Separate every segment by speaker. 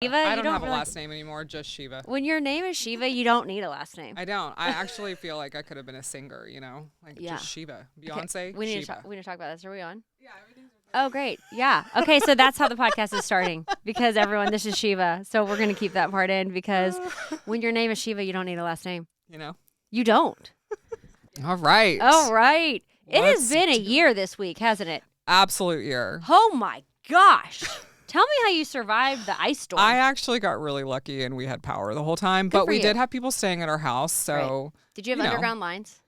Speaker 1: Sheeva,
Speaker 2: I
Speaker 1: you
Speaker 2: don't have a
Speaker 1: really,
Speaker 2: last name anymore, just Sheeva.
Speaker 1: when your name is Sheeva, you don't need a last name.
Speaker 2: I don't. I actually feel like I could have been a singer, like
Speaker 1: Yeah.
Speaker 2: just Sheeva. Beyonce,
Speaker 1: Okay, we need
Speaker 2: Sheeva.
Speaker 1: to talk about this. Are we on?
Speaker 2: Yeah, everything's okay.
Speaker 1: Oh, great. Yeah. Okay, so that's how the podcast is starting because everyone, this is Sheeva. So we're going to keep that part in because when your name is Sheeva, you don't need a last name. You don't.
Speaker 2: All right.
Speaker 1: All right. It has
Speaker 2: Let's
Speaker 1: been a year this week, hasn't it?
Speaker 2: Absolute year.
Speaker 1: Oh my gosh. Tell me how you survived the ice storm.
Speaker 2: I actually got really lucky and we had power the whole time,
Speaker 1: Good
Speaker 2: but
Speaker 1: for
Speaker 2: we
Speaker 1: you.
Speaker 2: did have people staying at our house. So
Speaker 1: Did you have underground lines?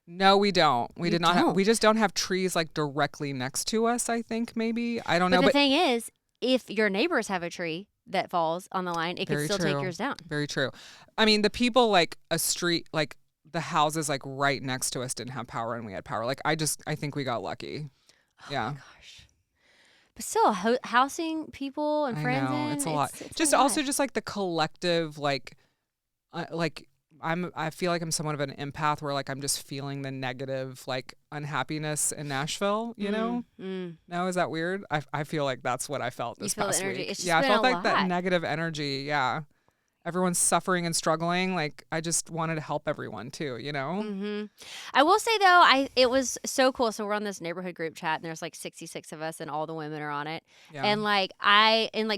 Speaker 2: No, we don't. We
Speaker 1: You
Speaker 2: did not.
Speaker 1: don't?
Speaker 2: We just don't have trees like directly next to us. I think maybe I don't know.
Speaker 1: But the thing is, if your neighbors have a tree that falls on the line, it can
Speaker 2: Very
Speaker 1: still
Speaker 2: true.
Speaker 1: take yours down.
Speaker 2: Very true. I mean, the people like a street, like the houses like right next to us didn't have power and we had power. Like I think we got lucky. Yeah.
Speaker 1: Oh my gosh. But still, housing people and friends
Speaker 2: I know,
Speaker 1: in,
Speaker 2: it's a lot.
Speaker 1: it's
Speaker 2: Just
Speaker 1: a lot.
Speaker 2: also just like the collective, like I feel like I'm somewhat of an empath where like I'm just feeling the negative like unhappiness in Nashville, you know? No, is that weird? I feel like that's what I felt this
Speaker 1: feel the
Speaker 2: past
Speaker 1: energy.
Speaker 2: week.
Speaker 1: It's just
Speaker 2: I
Speaker 1: been
Speaker 2: felt
Speaker 1: a
Speaker 2: like that
Speaker 1: lot.
Speaker 2: negative energy. Yeah. Everyone's suffering and struggling. Like I just wanted to help everyone too, you know?
Speaker 1: I will say though, it was so cool. So we're on this neighborhood group chat, and there's like 66 of us, and all the women are on it.
Speaker 2: Yeah.
Speaker 1: And like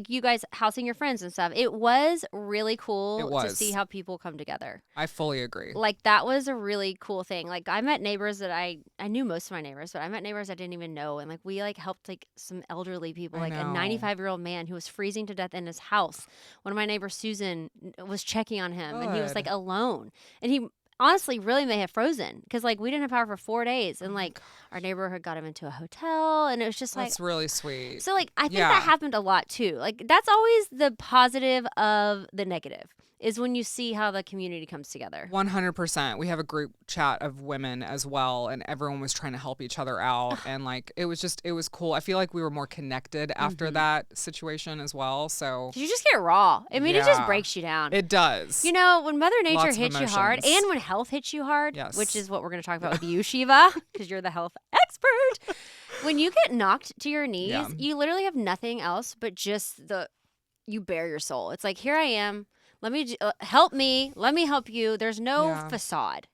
Speaker 1: you guys housing your friends and stuff. It was really cool to see how people come together.
Speaker 2: I fully agree.
Speaker 1: Like that was a really cool thing. Like I met neighbors that I knew most of my neighbors, but I met neighbors I didn't even know, and like we like helped like some elderly people, like a 95-year-old man who was freezing to death in his house. One of my neighbors, Susan, was checking on him, and he was like alone, and he honestly really may have frozen because like we didn't have power for 4 days, and like our neighborhood got him into a hotel, and it was just like
Speaker 2: That's really sweet.
Speaker 1: so like I think that happened a lot too. Like that's always the positive of the negative is when you see how the community comes together.
Speaker 2: 100%. We have a group chat of women as well, and everyone was trying to help each other out, and like it was cool. I feel like we were more connected after that situation as well. So
Speaker 1: you just get raw. I mean, it just breaks you down.
Speaker 2: It does.
Speaker 1: You know, when Mother Nature
Speaker 2: Lots of
Speaker 1: hits you hard,
Speaker 2: emotions.
Speaker 1: and when health hits you hard,
Speaker 2: Yes.
Speaker 1: which is what we're going to talk about with you, Sheeva, because you're the health expert. When you get knocked to your knees, you literally have nothing else but just you bare your soul. It's like, here I am. Let me help me. Let me help you. There's no facade.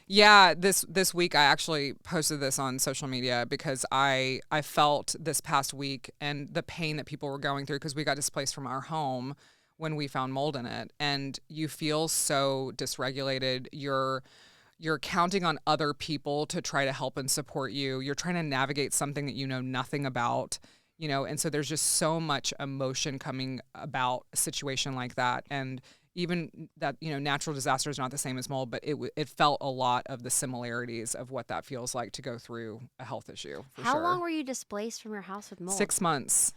Speaker 2: Yeah, this week I actually posted this on social media because I felt this past week and the pain that people were going through because we got displaced from our home when we found mold in it, and you feel so dysregulated. You're counting on other people to try to help and support you. You're trying to navigate something that you know nothing about. You know, and so there's just so much emotion coming about a situation like that. And even that, you know, natural disaster is not the same as mold, but it felt a lot of the similarities of what that feels like to go through a health issue.
Speaker 1: How long were you displaced from your house with mold?
Speaker 2: 6 months.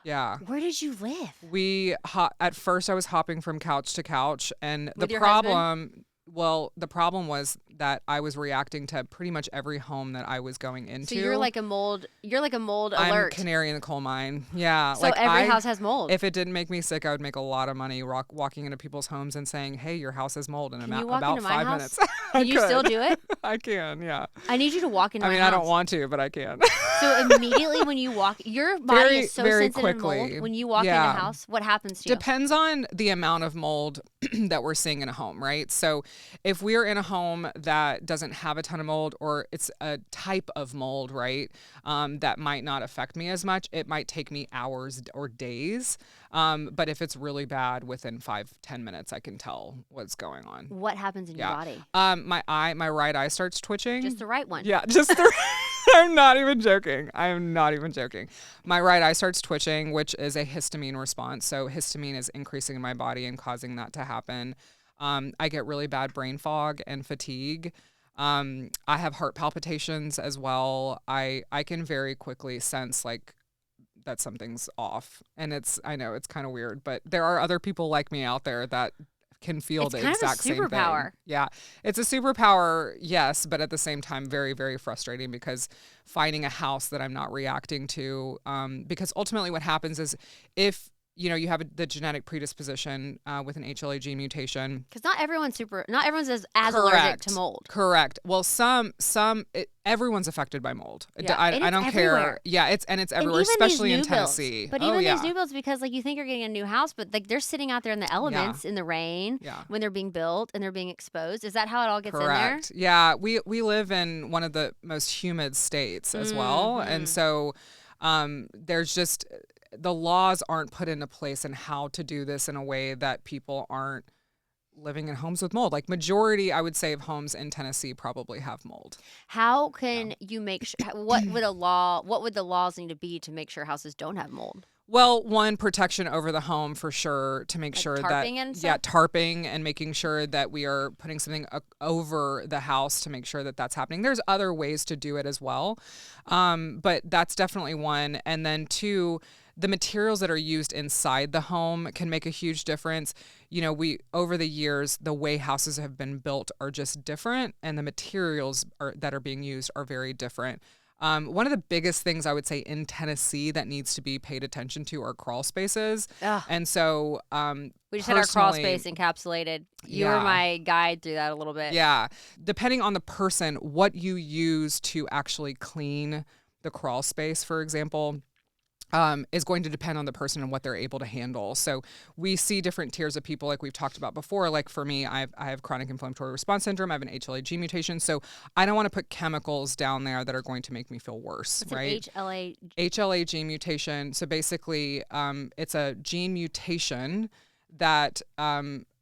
Speaker 2: Yeah.
Speaker 1: Where did you live?
Speaker 2: At first I was hopping from couch to couch, and
Speaker 1: With your husband?
Speaker 2: The problem was that I was reacting to pretty much every home that I was going into.
Speaker 1: So you're like a mold alert.
Speaker 2: I'm canary in the coal mine. Yeah.
Speaker 1: So every house has mold.
Speaker 2: If it didn't make me sick, I would make a lot of money walking into people's homes and saying, hey, your house has mold in about 5 minutes.
Speaker 1: Can you still do it?
Speaker 2: I can, yeah.
Speaker 1: I need you to walk into my house.
Speaker 2: I don't want to, but I can.
Speaker 1: So immediately when you walk, your body is so
Speaker 2: very
Speaker 1: sensitive to mold. When you walk in the house, what happens to you?
Speaker 2: Depends on the amount of mold that we're seeing in a home, right? So if we're in a home that doesn't have a ton of mold, or it's a type of mold, right, that might not affect me as much, it might take me hours or days. But if it's really bad, within 5-10 minutes, I can tell what's going on.
Speaker 1: What happens in your body?
Speaker 2: My right eye starts twitching.
Speaker 1: Just the right one.
Speaker 2: Yeah, just the I'm not even joking. My right eye starts twitching, which is a histamine response. So histamine is increasing in my body and causing that to happen. I get really bad brain fog and fatigue. I have heart palpitations as well. I can very quickly sense like that something's off. And I know it's kind of weird, but there are other people like me out there that can feel the exact same thing.
Speaker 1: It's kind of a superpower.
Speaker 2: Yeah, it's a superpower, yes, but at the same time, very, very frustrating because finding a house that I'm not reacting to, because ultimately what happens is if you have the genetic predisposition with an HLA gene mutation.
Speaker 1: Because not everyone's as allergic to mold.
Speaker 2: Correct. Well, everyone's affected by mold.
Speaker 1: Yeah.
Speaker 2: I don't
Speaker 1: everywhere.
Speaker 2: care. Yeah, it's everywhere, especially in Tennessee.
Speaker 1: But even these new builds, because like you think you're getting a new house, but like they're sitting out there in the elements, in the rain, when they're being built and they're being exposed. Is that how it all gets in there?
Speaker 2: Yeah, we live in one of the most humid states as well, and so there's just the laws aren't put into place in how to do this in a way that people aren't living in homes with mold. Like majority, I would say, of homes in Tennessee probably have mold.
Speaker 1: How can you make sure, what would the laws need to be to make sure houses don't have mold?
Speaker 2: Well, one, protection over the home for sure, to make sure that tarping and making sure that we are putting something over the house to make sure that that's happening. There's other ways to do it as well, but that's definitely one. And then two, the materials that are used inside the home can make a huge difference. Over the years, the way houses have been built are just different, and the materials that are being used are very different. One of the biggest things I would say in Tennessee that needs to be paid attention to are crawl spaces.
Speaker 1: Ugh.
Speaker 2: And so
Speaker 1: we just had our crawl space encapsulated. You were my guide through that a little bit.
Speaker 2: Yeah. Depending on the person, what you use to actually clean the crawl space, for example, is going to depend on the person and what they're able to handle. So we see different tiers of people, like we've talked about before. Like for me, I have chronic inflammatory response syndrome. I have an HLA-G mutation. So I don't want to put chemicals down there that are going to make me feel worse.
Speaker 1: What's
Speaker 2: right?
Speaker 1: an
Speaker 2: HLA-G mutation. So basically, it's a gene mutation that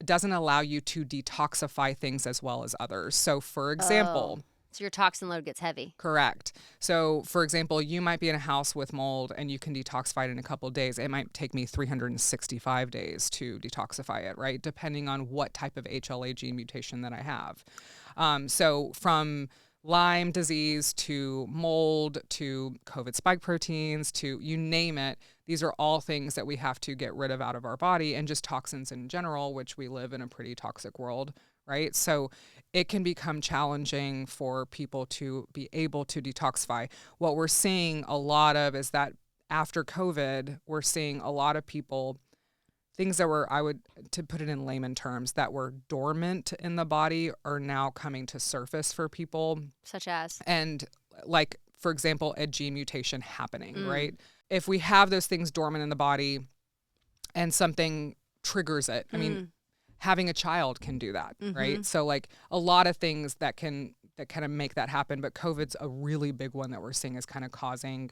Speaker 2: doesn't allow you to detoxify things as well as others. So for example...
Speaker 1: So your toxin load gets heavy.
Speaker 2: Correct. So, for example, you might be in a house with mold and you can detoxify it in a couple of days. It might take me 365 days to detoxify it, right? Depending on what type of HLA gene mutation that I have. So from Lyme disease to mold to COVID spike proteins to you name it, these are all things that we have to get rid of out of our body, and just toxins in general, which we live in a pretty toxic world, right? So it can become challenging for people to be able to detoxify. What we're seeing a lot of is that after COVID, we're seeing a lot of people, things that were, to put it in layman terms, that were dormant in the body are now coming to surface for people.
Speaker 1: Such as?
Speaker 2: And like, for example, a gene mutation happening, right? If we have those things dormant in the body and something triggers it, I mean, having a child can do that, right? So like a lot of things that kind of make that happen, but COVID's a really big one that we're seeing is kind of causing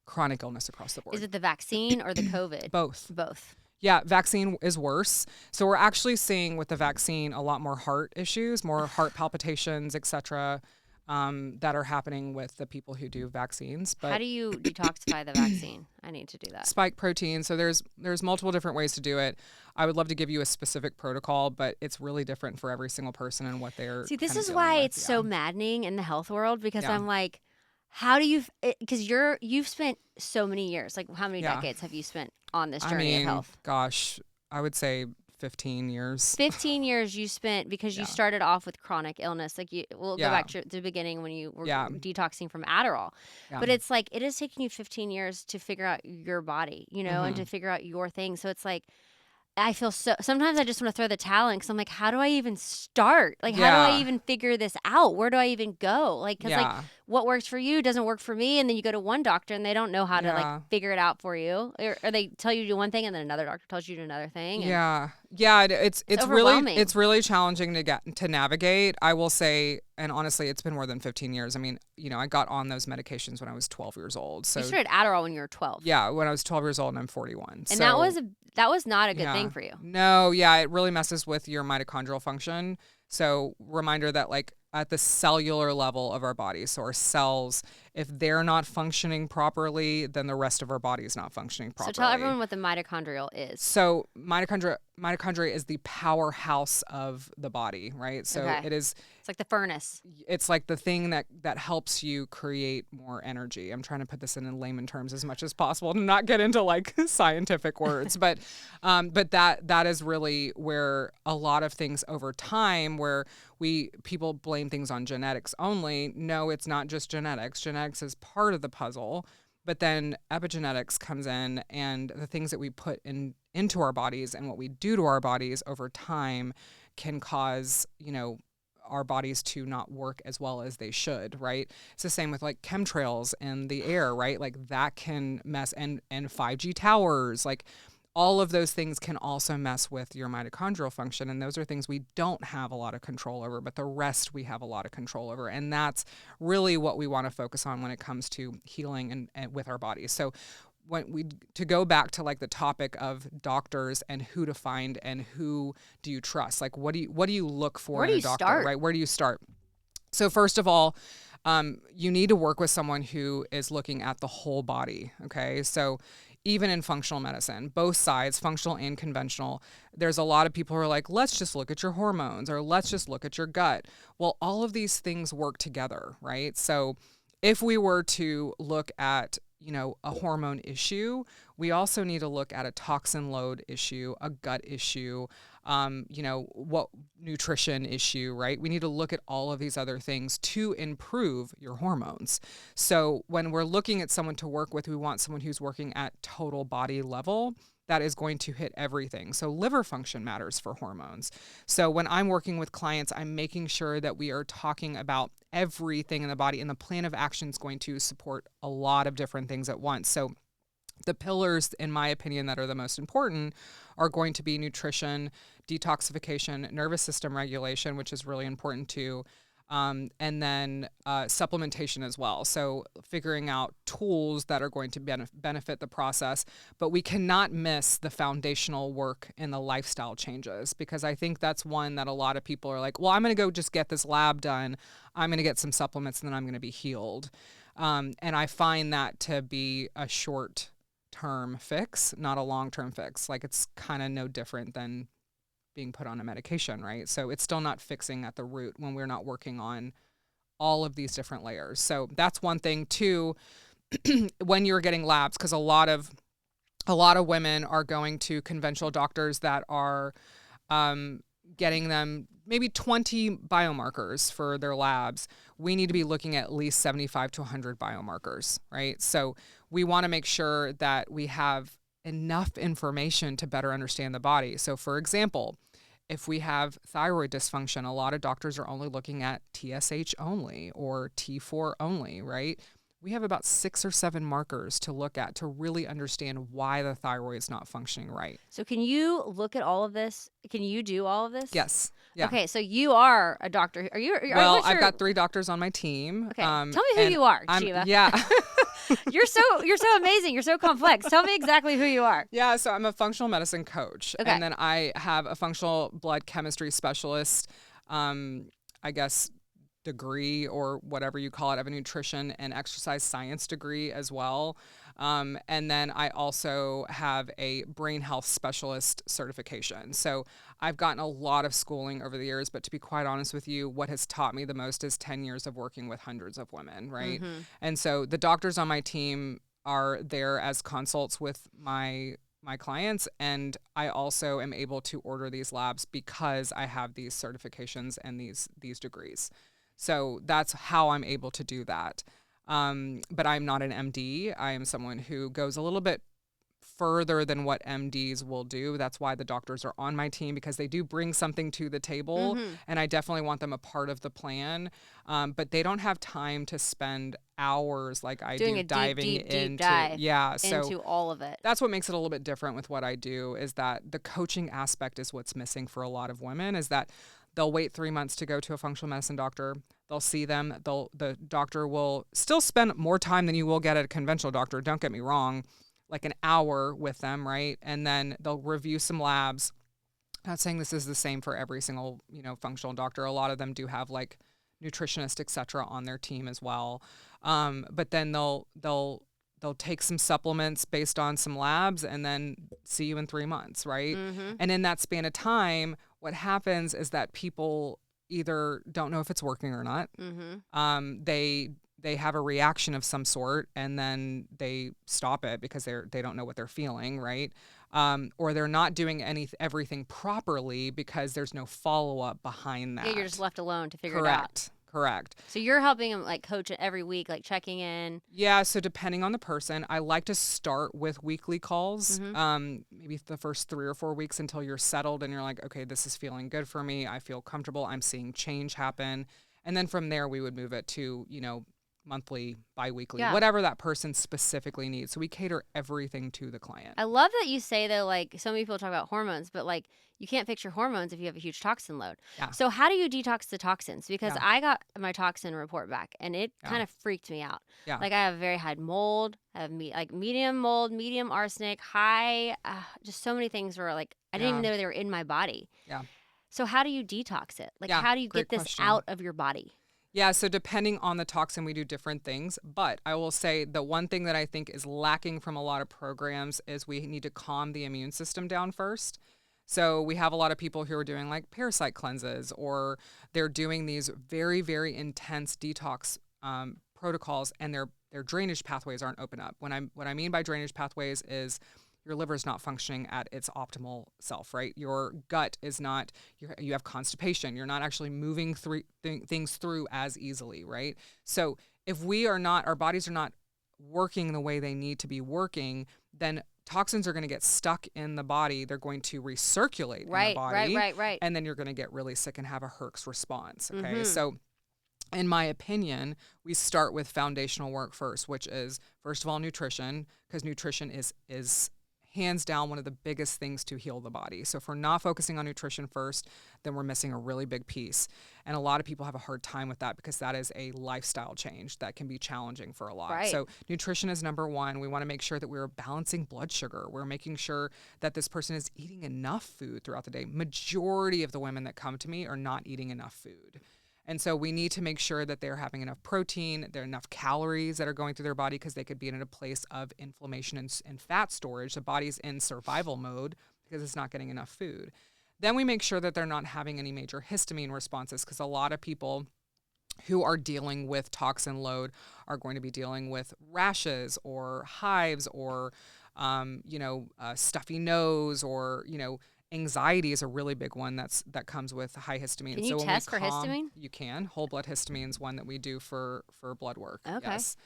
Speaker 2: chronic illness across the board.
Speaker 1: Is it the vaccine or the COVID?
Speaker 2: Both.
Speaker 1: Both.
Speaker 2: Yeah, vaccine is worse. So we're actually seeing with the vaccine a lot more heart issues, more heart palpitations, et cetera, that are happening with the people who do vaccines. But
Speaker 1: how do you detoxify the vaccine? I need to do that.
Speaker 2: Spike protein. So there's multiple different ways to do it. I would love to give you a specific protocol, but it's really different for every single person and what they're.
Speaker 1: See, this is why it's so maddening in the health world, because I'm like, how do you? Because you've spent so many years. Like, how many decades have you spent on this journey of health?
Speaker 2: Gosh, I would say 15 years.
Speaker 1: 15 years you spent, because you started off with chronic illness. Like we'll go back to the beginning when you were detoxing from Adderall. Yeah. But it's like, it is taking you 15 years to figure out your body, and to figure out your thing. So it's like, I feel sometimes I just want to throw the towel in, because I'm like, how do I even start? Like, how do I even figure this out? Where do I even go? Like, because like what works for you doesn't work for me. And then you go to one doctor and they don't know how to like figure it out for you. Or they tell you to do one thing and then another doctor tells you to do another thing. And
Speaker 2: it's really challenging to navigate. I will say, and honestly, it's been more than 15 years. I mean, I got on those medications when I was 12 years old. So
Speaker 1: you started Adderall when you were 12.
Speaker 2: Yeah, when I was 12 years old, and I'm 41.
Speaker 1: And that was not a good thing for you.
Speaker 2: No, it really messes with your mitochondrial function. So reminder that like at the cellular level of our body, so our cells, if they're not functioning properly, then the rest of our body is not functioning properly.
Speaker 1: So tell everyone what the mitochondrial is.
Speaker 2: So mitochondria is the powerhouse of the body, right? So it's
Speaker 1: like the furnace.
Speaker 2: It's like the thing that helps you create more energy. I'm trying to put this in layman terms as much as possible to not get into like scientific words, but that is really where a lot of things over time, where people blame things on genetics only. No, it's not just genetics. Genetics is part of the puzzle, but then epigenetics comes in, and the things that we put into our bodies and what we do to our bodies over time can cause, our bodies to not work as well as they should, right? It's the same with like chemtrails in the air, right? Like that can mess, and 5G towers, like all of those things can also mess with your mitochondrial function. And those are things we don't have a lot of control over, but the rest we have a lot of control over. And that's really what we want to focus on when it comes to healing and with our bodies. So to go back to like the topic of doctors and who to find and who do you trust, like what do you look for in a doctor, right? Where do you start? So first of all, you need to work with someone who is looking at the whole body. Okay, so even in functional medicine, both sides, functional and conventional, there's a lot of people who are like, let's just look at your hormones or let's just look at your gut. Well, all of these things work together, right? So if we were to look at a hormone issue, we also need to look at a toxin load issue, a gut issue, what nutrition issue, right? We need to look at all of these other things to improve your hormones. So when we're looking at someone to work with, we want someone who's working at total body level that is going to hit everything. So liver function matters for hormones. So when I'm working with clients, I'm making sure that we are talking about everything in the body, and the plan of action is going to support a lot of different things at once. So the pillars, in my opinion, that are the most important are going to be nutrition, detoxification, nervous system regulation, which is really important too, and then supplementation as well. So figuring out tools that are going to benefit the process, but we cannot miss the foundational work and the lifestyle changes, because I think that's one that a lot of people are like, well, I'm going to go just get this lab done. I'm going to get some supplements and then I'm going to be healed. And I find that to be a short-term fix, not a long-term fix. Like it's kind of no different than being put on a medication, right? So it's still not fixing at the root when we're not working on all of these different layers. So that's one thing too, when you're getting labs, because a lot of women are going to conventional doctors that are getting them maybe 20 biomarkers for their labs. We need to be looking at least 75 to 100 biomarkers, right? So we want to make sure that we have enough information to better understand the body. So for example, if we have thyroid dysfunction, a lot of doctors are only looking at TSH only or T4 only, right? We have about 6 or 7 markers to look at to really understand why the thyroid is not functioning right.
Speaker 1: So can you look at all of this? Can you do all of this?
Speaker 2: Yes. Yeah.
Speaker 1: Okay, so you are a doctor. Are you?
Speaker 2: Well, I've got 3 doctors on my team.
Speaker 1: Okay, tell me who you are, Sheeva.
Speaker 2: Yeah.
Speaker 1: You're so amazing. You're so complex. Tell me exactly who you are.
Speaker 2: Yeah, so I'm a functional medicine coach.
Speaker 1: Okay.
Speaker 2: And then I have a functional blood chemistry specialist, I guess, degree or whatever you call it. I have a nutrition and exercise science degree as well. And then I also have a brain health specialist certification. So I've gotten a lot of schooling over the years, but to be quite honest with you, what has taught me the most is 10 years of working with hundreds of women, right? Mm-hmm. And so the doctors on my team are there as consults with my clients, and I also am able to order these labs because I have these certifications and these degrees. So that's how I'm able to do that. But I'm not an MD. I am someone who goes a little bit further than what MDs will do. That's why the doctors are on my team, because they do bring something to the table, mm-hmm. and I definitely want them a part of the plan. But they don't have time to spend hours like I do diving into
Speaker 1: into all of it.
Speaker 2: That's what makes it a little bit different with what I do, is that the coaching aspect is what's missing for a lot of women, is that they'll wait 3 months to go to a functional medicine doctor. They'll see them. The doctor will still spend more time than you will get at a conventional doctor. Don't get me wrong, like an hour with them, right? And then they'll review some labs. Not saying this is the same for every single, functional doctor. A lot of them do have like nutritionists, et cetera, on their team as well. But then they'll take some supplements based on some labs and then see you in 3 months, right? Mm-hmm. And in that span of time, what happens is that people either don't know if it's working or not. Mm-hmm. They have a reaction of some sort, and then they stop it because they don't know what they're feeling, right? Or they're not doing everything properly because there's no follow-up behind that.
Speaker 1: Yeah, you're just left alone to figure it out.
Speaker 2: Correct.
Speaker 1: So you're helping them like coach it every week, like checking in.
Speaker 2: Yeah, so depending on the person, I like to start with weekly calls,
Speaker 1: Mm-hmm.
Speaker 2: maybe the first 3 or 4 weeks until you're settled and you're like, okay, this is feeling good for me. I feel comfortable. I'm seeing change happen. And then from there, we would move it to, monthly, biweekly,
Speaker 1: Yeah.
Speaker 2: whatever that person specifically needs. So we cater everything to the client.
Speaker 1: I love that you say though, like so many people talk about hormones, but like you can't fix your hormones if you have a huge toxin load.
Speaker 2: Yeah.
Speaker 1: So how do you detox the toxins? Because
Speaker 2: Yeah.
Speaker 1: I got my toxin report back and it
Speaker 2: Yeah.
Speaker 1: kind of freaked me out.
Speaker 2: Yeah.
Speaker 1: Like I have very high mold, I have like medium mold, medium arsenic, high, just so many things were like I didn't even know they were in my body.
Speaker 2: Yeah.
Speaker 1: So how do you detox it? Like
Speaker 2: Yeah,
Speaker 1: how do you
Speaker 2: great
Speaker 1: get this
Speaker 2: question.
Speaker 1: out of your body?
Speaker 2: Yeah, so depending on the toxin, we do different things. But I will say the one thing that I think is lacking from a lot of programs is we need to calm the immune system down first. So we have a lot of people who are doing like parasite cleanses, or they're doing these very, very intense detox protocols, and their drainage pathways aren't open up. What I mean by drainage pathways is your liver is not functioning at its optimal self, right? Your gut is not, you have constipation. You're not actually moving things through as easily, right? So if our bodies are not working the way they need to be working, then toxins are going to get stuck in the body. They're going to recirculate in the body.
Speaker 1: Right.
Speaker 2: And then you're going to get really sick and have a Herx response, okay?
Speaker 1: Mm-hmm.
Speaker 2: So in my opinion, we start with foundational work first, which is, first of all, nutrition, because nutrition is hands down one of the biggest things to heal the body. So if we're not focusing on nutrition first, then we're missing a really big piece. And a lot of people have a hard time with that because that is a lifestyle change that can be challenging for a lot.
Speaker 1: Right.
Speaker 2: So nutrition is number one. We want to make sure that we're balancing blood sugar. We're making sure that this person is eating enough food throughout the day. Majority of the women that come to me are not eating enough food. And so we need to make sure that they're having enough protein, there are enough calories that are going through their body, because they could be in a place of inflammation and fat storage. The body's in survival mode because it's not getting enough food. Then we make sure that they're not having any major histamine responses, because a lot of people who are dealing with toxin load are going to be dealing with rashes or hives or, stuffy nose, or, anxiety is a really big one that comes with high histamine.
Speaker 1: Can you test for histamine?
Speaker 2: You can. Whole blood histamine is one that we do for blood work.
Speaker 1: Okay.
Speaker 2: Yes.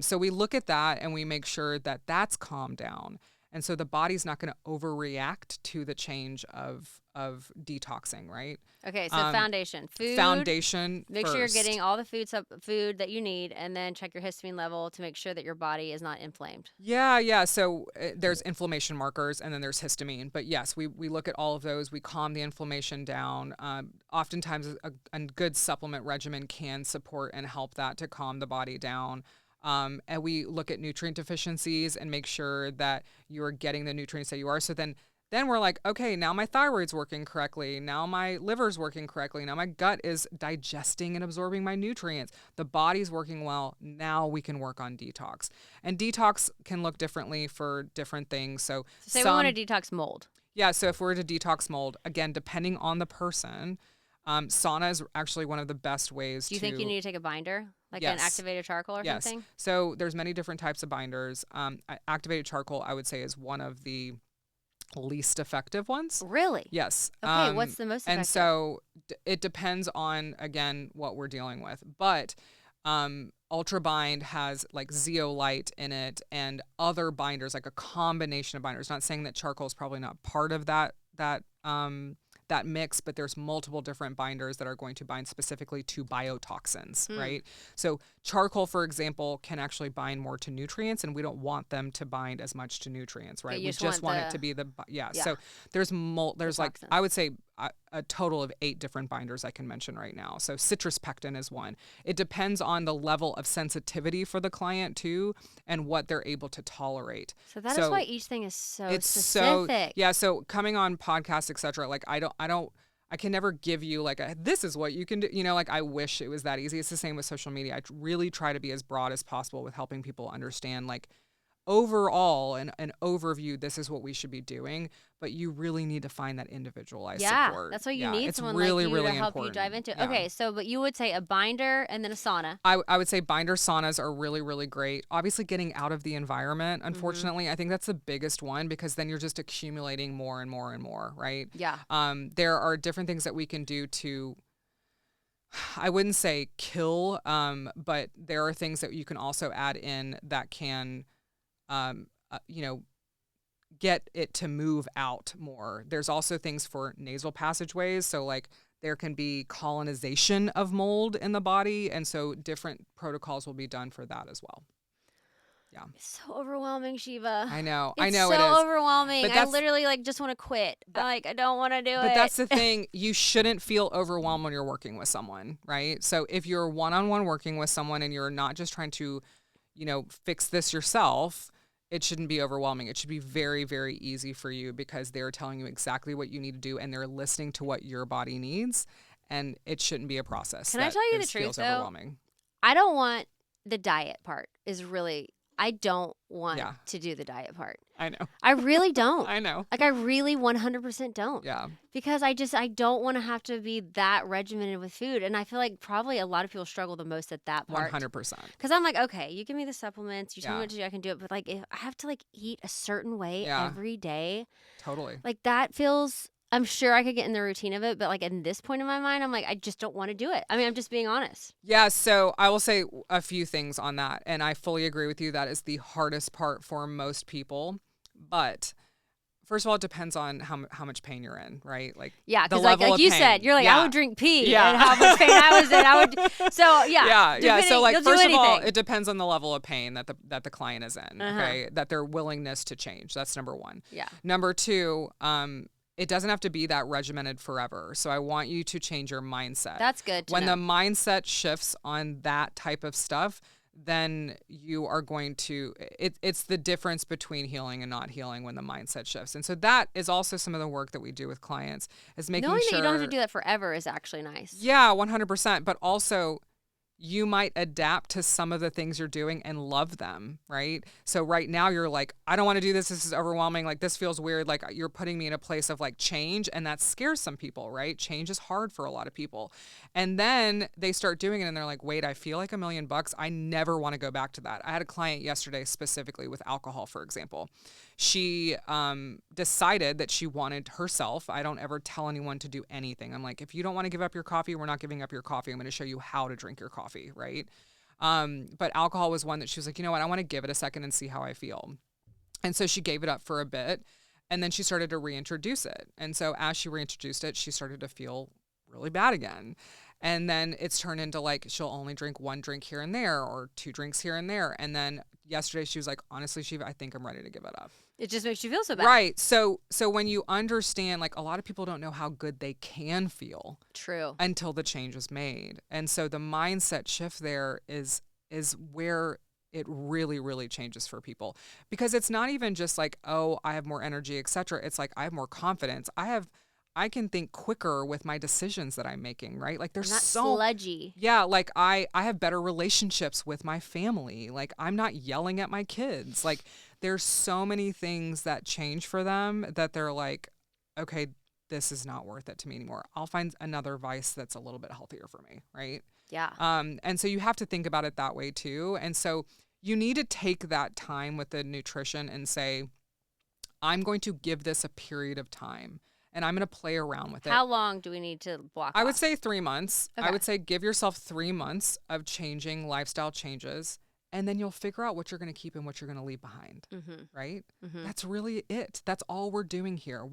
Speaker 2: So we look at that and we make sure that that's calmed down. And so the body's not going to overreact to the change of detoxing, right?
Speaker 1: Okay, so foundation. Food.
Speaker 2: Foundation
Speaker 1: Make
Speaker 2: first.
Speaker 1: sure you're getting all the food that you need, and then check your histamine level to make sure that your body is not inflamed.
Speaker 2: Yeah. So there's inflammation markers, and then there's histamine. But yes, we look at all of those. We calm the inflammation down. Oftentimes, a good supplement regimen can support and help that to calm the body down. And we look at nutrient deficiencies and make sure that you're getting the nutrients that you are. So then we're like, okay, now my thyroid's working correctly. Now my liver's working correctly. Now my gut is digesting and absorbing my nutrients. The body's working well. Now we can work on detox. And detox can look differently for different things. So
Speaker 1: say we want to detox mold.
Speaker 2: Yeah, so if we're to detox mold, again, depending on the person, sauna is actually one of the best ways to...
Speaker 1: Do you think you need to take a binder? Like
Speaker 2: Yes.
Speaker 1: an activated charcoal or
Speaker 2: Yes.
Speaker 1: something?
Speaker 2: So there's many different types of binders. Activated charcoal, I would say, is one of the least effective ones.
Speaker 1: Really?
Speaker 2: Yes.
Speaker 1: Okay, what's the most effective?
Speaker 2: And so it depends on, again, what we're dealing with. But Ultra Bind has like zeolite in it and other binders, like a combination of binders. Not saying that charcoal is probably not part of that mix, but there's multiple different binders that are going to bind specifically to biotoxins, right? So charcoal, for example, can actually bind more to nutrients, and we don't want them to bind as much to nutrients, right?
Speaker 1: Okay,
Speaker 2: We just want it to be So there's like,
Speaker 1: toxins.
Speaker 2: I would say a total of 8 different binders I can mention right now. So citrus pectin is one. It depends on the level of sensitivity for the client too, and what they're able to tolerate.
Speaker 1: So that is why each thing is so specific.
Speaker 2: So coming on podcasts, etc. Like I can never give you like this is what you can do. Like I wish it was that easy. It's the same with social media. I really try to be as broad as possible with helping people understand like overall an overview, this is what we should be doing, but you really need to find that individualized support.
Speaker 1: That's why you need someone
Speaker 2: really,
Speaker 1: like you
Speaker 2: really
Speaker 1: to help
Speaker 2: important.
Speaker 1: you dive into.
Speaker 2: Yeah.
Speaker 1: Okay, so but you would say a binder and then a sauna.
Speaker 2: I would say binder saunas are really, really great. Obviously getting out of the environment, unfortunately, I think that's the biggest one, because then you're just accumulating more and more and more, right?
Speaker 1: Yeah.
Speaker 2: There are different things that we can do to I wouldn't say kill, but there are things that you can also add in that can, you know, get it to move out more. There's also things for nasal passageways. So like there can be colonization of mold in the body. And so different protocols will be done for that as well. Yeah.
Speaker 1: It's so overwhelming, Sheeva.
Speaker 2: I know
Speaker 1: It's
Speaker 2: it
Speaker 1: so
Speaker 2: is.
Speaker 1: overwhelming.
Speaker 2: But
Speaker 1: I literally like just want to quit. I don't want to do it.
Speaker 2: But that's the thing. You shouldn't feel overwhelmed when you're working with someone, right? So if you're one-on-one working with someone and you're not just trying to, you know, fix this yourself, it shouldn't be overwhelming. It should be very, very easy for you because they're telling you exactly what you need to do and they're listening to what your body needs. And it shouldn't be a process.
Speaker 1: Can I tell you the truth, though?
Speaker 2: Overwhelming.
Speaker 1: I don't want the diet part is really... I don't want to do the diet part.
Speaker 2: I know.
Speaker 1: I really don't.
Speaker 2: I know.
Speaker 1: Like I really 100% don't.
Speaker 2: Yeah.
Speaker 1: Because I don't want to have to be that regimented with food. And I feel like probably a lot of people struggle the most at that part.
Speaker 2: 100%.
Speaker 1: Because I'm like, okay, you give me the supplements, you tell me what to do, I can do it. But like if I have to like eat a certain way every day.
Speaker 2: Totally.
Speaker 1: Like that feels... I'm sure I could get in the routine of it, but like in this point in my mind, I'm like, I just don't want to do it. I mean, I'm just being honest.
Speaker 2: Yeah, so I will say a few things on that. And I fully agree with you. That is the hardest part for most people. But first of all, it depends on how much pain you're in, right? Like
Speaker 1: because like you said, you're like, I would drink pee and how much pain I was in. So
Speaker 2: So like first of all, it depends on the level of pain that the client is in, okay? That their willingness to change. That's number one.
Speaker 1: Yeah.
Speaker 2: Number two, it doesn't have to be that regimented forever. So I want you to change your mindset.
Speaker 1: That's good to
Speaker 2: When
Speaker 1: know.
Speaker 2: the mindset shifts on that type of stuff, then you are going to, it's the difference between healing and not healing when the mindset shifts. And so that is also some of the work that we do with clients is making
Speaker 1: Knowing
Speaker 2: sure.
Speaker 1: that you don't have to do that forever is actually nice.
Speaker 2: Yeah, 100%. But also you might adapt to some of the things you're doing and love them, right? So right now you're like, I don't want to do this. This is overwhelming. Like this feels weird. Like you're putting me in a place of like change, and that scares some people, right? Change is hard for a lot of people. And then they start doing it and they're like, wait, I feel like $1,000,000. I never want to go back to that. I had a client yesterday specifically with alcohol, for example. She decided that she wanted herself. I don't ever tell anyone to do anything. I'm like, if you don't want to give up your coffee, we're not giving up your coffee. I'm going to show you how to drink your coffee, right? But alcohol was one that she was like, you know what? I want to give it a second and see how I feel. And so she gave it up for a bit, and then she started to reintroduce it. And so as she reintroduced it, she started to feel really bad again. And then it's turned into like, she'll only drink 1 drink here and there or 2 drinks here and there. And then yesterday she was like, honestly, Sheeva, I think I'm ready to give it up.
Speaker 1: It just makes you feel so bad.
Speaker 2: Right. So when you understand, like a lot of people don't know how good they can feel.
Speaker 1: True.
Speaker 2: Until the change is made. And so the mindset shift there is where it really, really changes for people. Because it's not even just like, oh, I have more energy, etc. It's like I have more confidence. I can think quicker with my decisions that I'm making, right? Like there's
Speaker 1: not
Speaker 2: so
Speaker 1: sludgy.
Speaker 2: Yeah, like I have better relationships with my family. Like I'm not yelling at my kids. Like there's so many things that change for them that they're like, okay, this is not worth it to me anymore. I'll find another vice that's a little bit healthier for me, right?
Speaker 1: Yeah.
Speaker 2: And so you have to think about it that way too. And so you need to take that time with the nutrition and say, I'm going to give this a period of time. And I'm going to play around with it.
Speaker 1: How long do we need to block
Speaker 2: I would
Speaker 1: off?
Speaker 2: say 3 months.
Speaker 1: Okay.
Speaker 2: I would say give yourself 3 months of changing lifestyle changes. And then you'll figure out what you're going to keep and what you're going to leave behind. Right? That's really it. That's all we're doing here.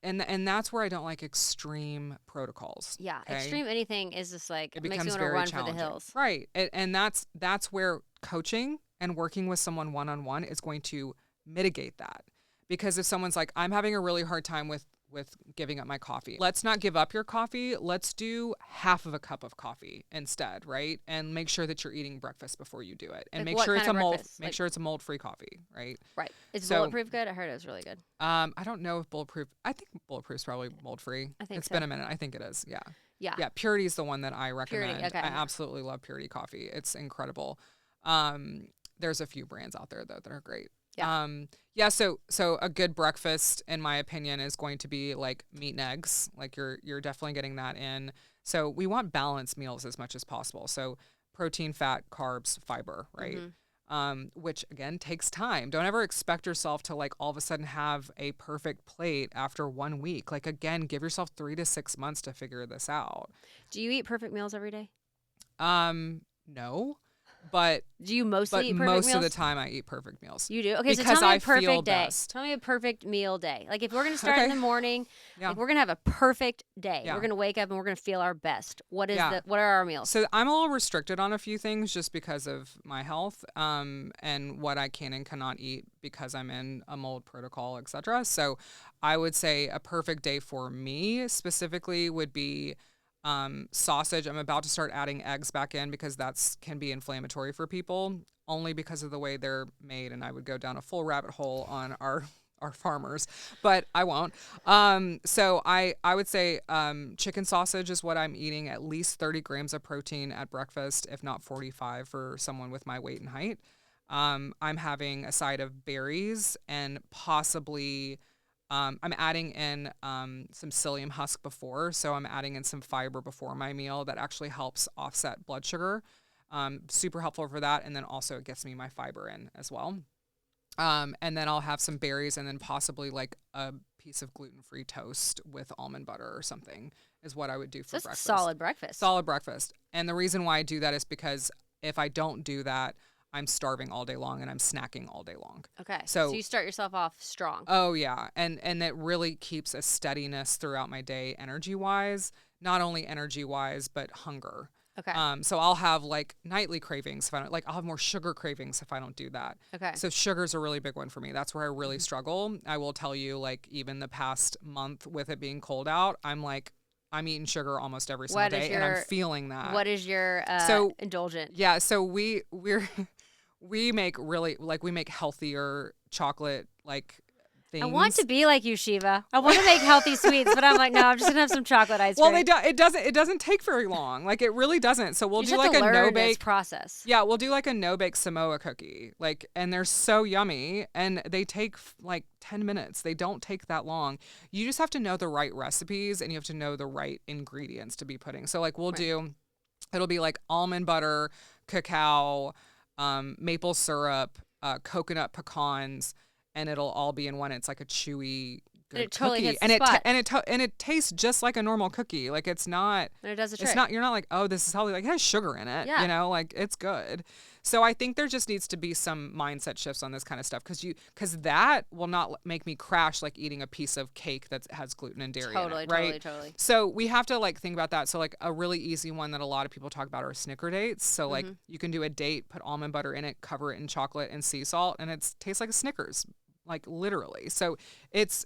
Speaker 2: And that's where I don't like extreme protocols.
Speaker 1: Yeah.
Speaker 2: Okay?
Speaker 1: Extreme anything is just like,
Speaker 2: It
Speaker 1: makes
Speaker 2: becomes
Speaker 1: you want to
Speaker 2: very
Speaker 1: run
Speaker 2: challenging.
Speaker 1: for the hills.
Speaker 2: Right. And that's where coaching and working with someone one-on-one is going to mitigate that. Because if someone's like, I'm having a really hard time with giving up my coffee. Let's not give up your coffee. Let's do half of a cup of coffee instead, right? And make sure that you're eating breakfast before you do it. And
Speaker 1: Like
Speaker 2: make sure it's a
Speaker 1: breakfast?
Speaker 2: sure it's a mold-free coffee, right?
Speaker 1: Right. Is Bulletproof good? I heard it was really good.
Speaker 2: I don't know if I think Bulletproof's probably mold-free.
Speaker 1: I think
Speaker 2: it's been a minute. I think it is. Yeah.
Speaker 1: Yeah.
Speaker 2: Yeah. Purity is the one that I recommend.
Speaker 1: Purity, okay.
Speaker 2: I absolutely love Purity coffee. It's incredible. There's a few brands out there though that are great.
Speaker 1: Yeah.
Speaker 2: So a good breakfast, in my opinion, is going to be like meat and eggs. Like you're definitely getting that in. So we want balanced meals as much as possible. So protein, fat, carbs, fiber, right? which again takes time. Don't ever expect yourself to like all of a sudden have a perfect plate after 1 week. Like again, give yourself 3 to 6 months to figure this out.
Speaker 1: Do you eat perfect meals every day?
Speaker 2: No, but
Speaker 1: Do you mostly eat perfect
Speaker 2: most
Speaker 1: meals?
Speaker 2: of the time I eat perfect meals.
Speaker 1: You do? Okay, so
Speaker 2: because
Speaker 1: tell me
Speaker 2: I
Speaker 1: a perfect
Speaker 2: feel
Speaker 1: day.
Speaker 2: best.
Speaker 1: Tell me a perfect meal day. Like if we're going to start in
Speaker 2: Okay.
Speaker 1: the morning,
Speaker 2: Yeah.
Speaker 1: like we're going to have a perfect day.
Speaker 2: Yeah.
Speaker 1: We're going to wake up and we're going to feel our best. What
Speaker 2: Yeah.
Speaker 1: what are our meals?
Speaker 2: So I'm a little restricted on a few things just because of my health, and what I can and cannot eat because I'm in a mold protocol, etc. So I would say a perfect day for me specifically would be sausage. I'm about to start adding eggs back in because that's can be inflammatory for people only because of the way they're made, and I would go down a full rabbit hole on our farmers, but I won't. So I would say chicken sausage is what I'm eating, at least 30 grams of protein at breakfast, if not 45 for someone with my weight and height. I'm having a side of berries and possibly I'm adding in some psyllium husk before, so I'm adding in some fiber before my meal that actually helps offset blood sugar. Super helpful for that, and then also it gets me my fiber in as well. And then I'll have some berries and then possibly like a piece of gluten-free toast with almond butter or something is what I would do for
Speaker 1: That's
Speaker 2: breakfast.
Speaker 1: solid breakfast.
Speaker 2: Solid breakfast. And the reason why I do that is because if I don't do that, I'm starving all day long and I'm snacking all day long.
Speaker 1: Okay.
Speaker 2: So
Speaker 1: you start yourself off strong.
Speaker 2: Oh yeah, and it really keeps a steadiness throughout my day, energy wise. Not only energy wise, but hunger.
Speaker 1: Okay.
Speaker 2: So I'll have like nightly cravings if I don't like. I'll have more sugar cravings if I don't do that.
Speaker 1: Okay.
Speaker 2: So sugar's a really big one for me. That's where I really struggle. I will tell you, like even the past month with it being cold out, I'm eating sugar almost every single day, and I'm feeling that.
Speaker 1: What is your indulgent?
Speaker 2: Yeah, so we make really we make healthier chocolate like things.
Speaker 1: I want to be like you, Sheeva. I want to make healthy sweets, but I'm like, no, I'm just gonna have some chocolate ice cream.
Speaker 2: Well, it doesn't take very long. Like it really doesn't. So we'll do like a no bake
Speaker 1: process.
Speaker 2: Yeah, we'll do like a no bake Samoa cookie. Like, and they're so yummy, and they take like 10 minutes. They don't take that long. You just have to know the right recipes, and you have to know the right ingredients to be putting. So like it'll be like almond butter, cacao, maple syrup, coconut pecans, and it'll all be in one. It's like a chewy good
Speaker 1: totally
Speaker 2: cookie,
Speaker 1: hits the spot.
Speaker 2: and it tastes just like a normal cookie. Like it's not.
Speaker 1: And it does the trick.
Speaker 2: It's not. You're not like, oh, this is healthy. Like it has sugar in it.
Speaker 1: Yeah.
Speaker 2: You know, like it's good. So I think there just needs to be some mindset shifts on this kind of stuff because that will not make me crash like eating a piece of cake that has gluten and dairy in it, right?
Speaker 1: Totally.
Speaker 2: So we have to like think about that. So like a really easy one that a lot of people talk about are snicker dates. So like you can do a date, put almond butter in it, cover it in chocolate and sea salt, and it tastes like a Snickers, like literally. So it's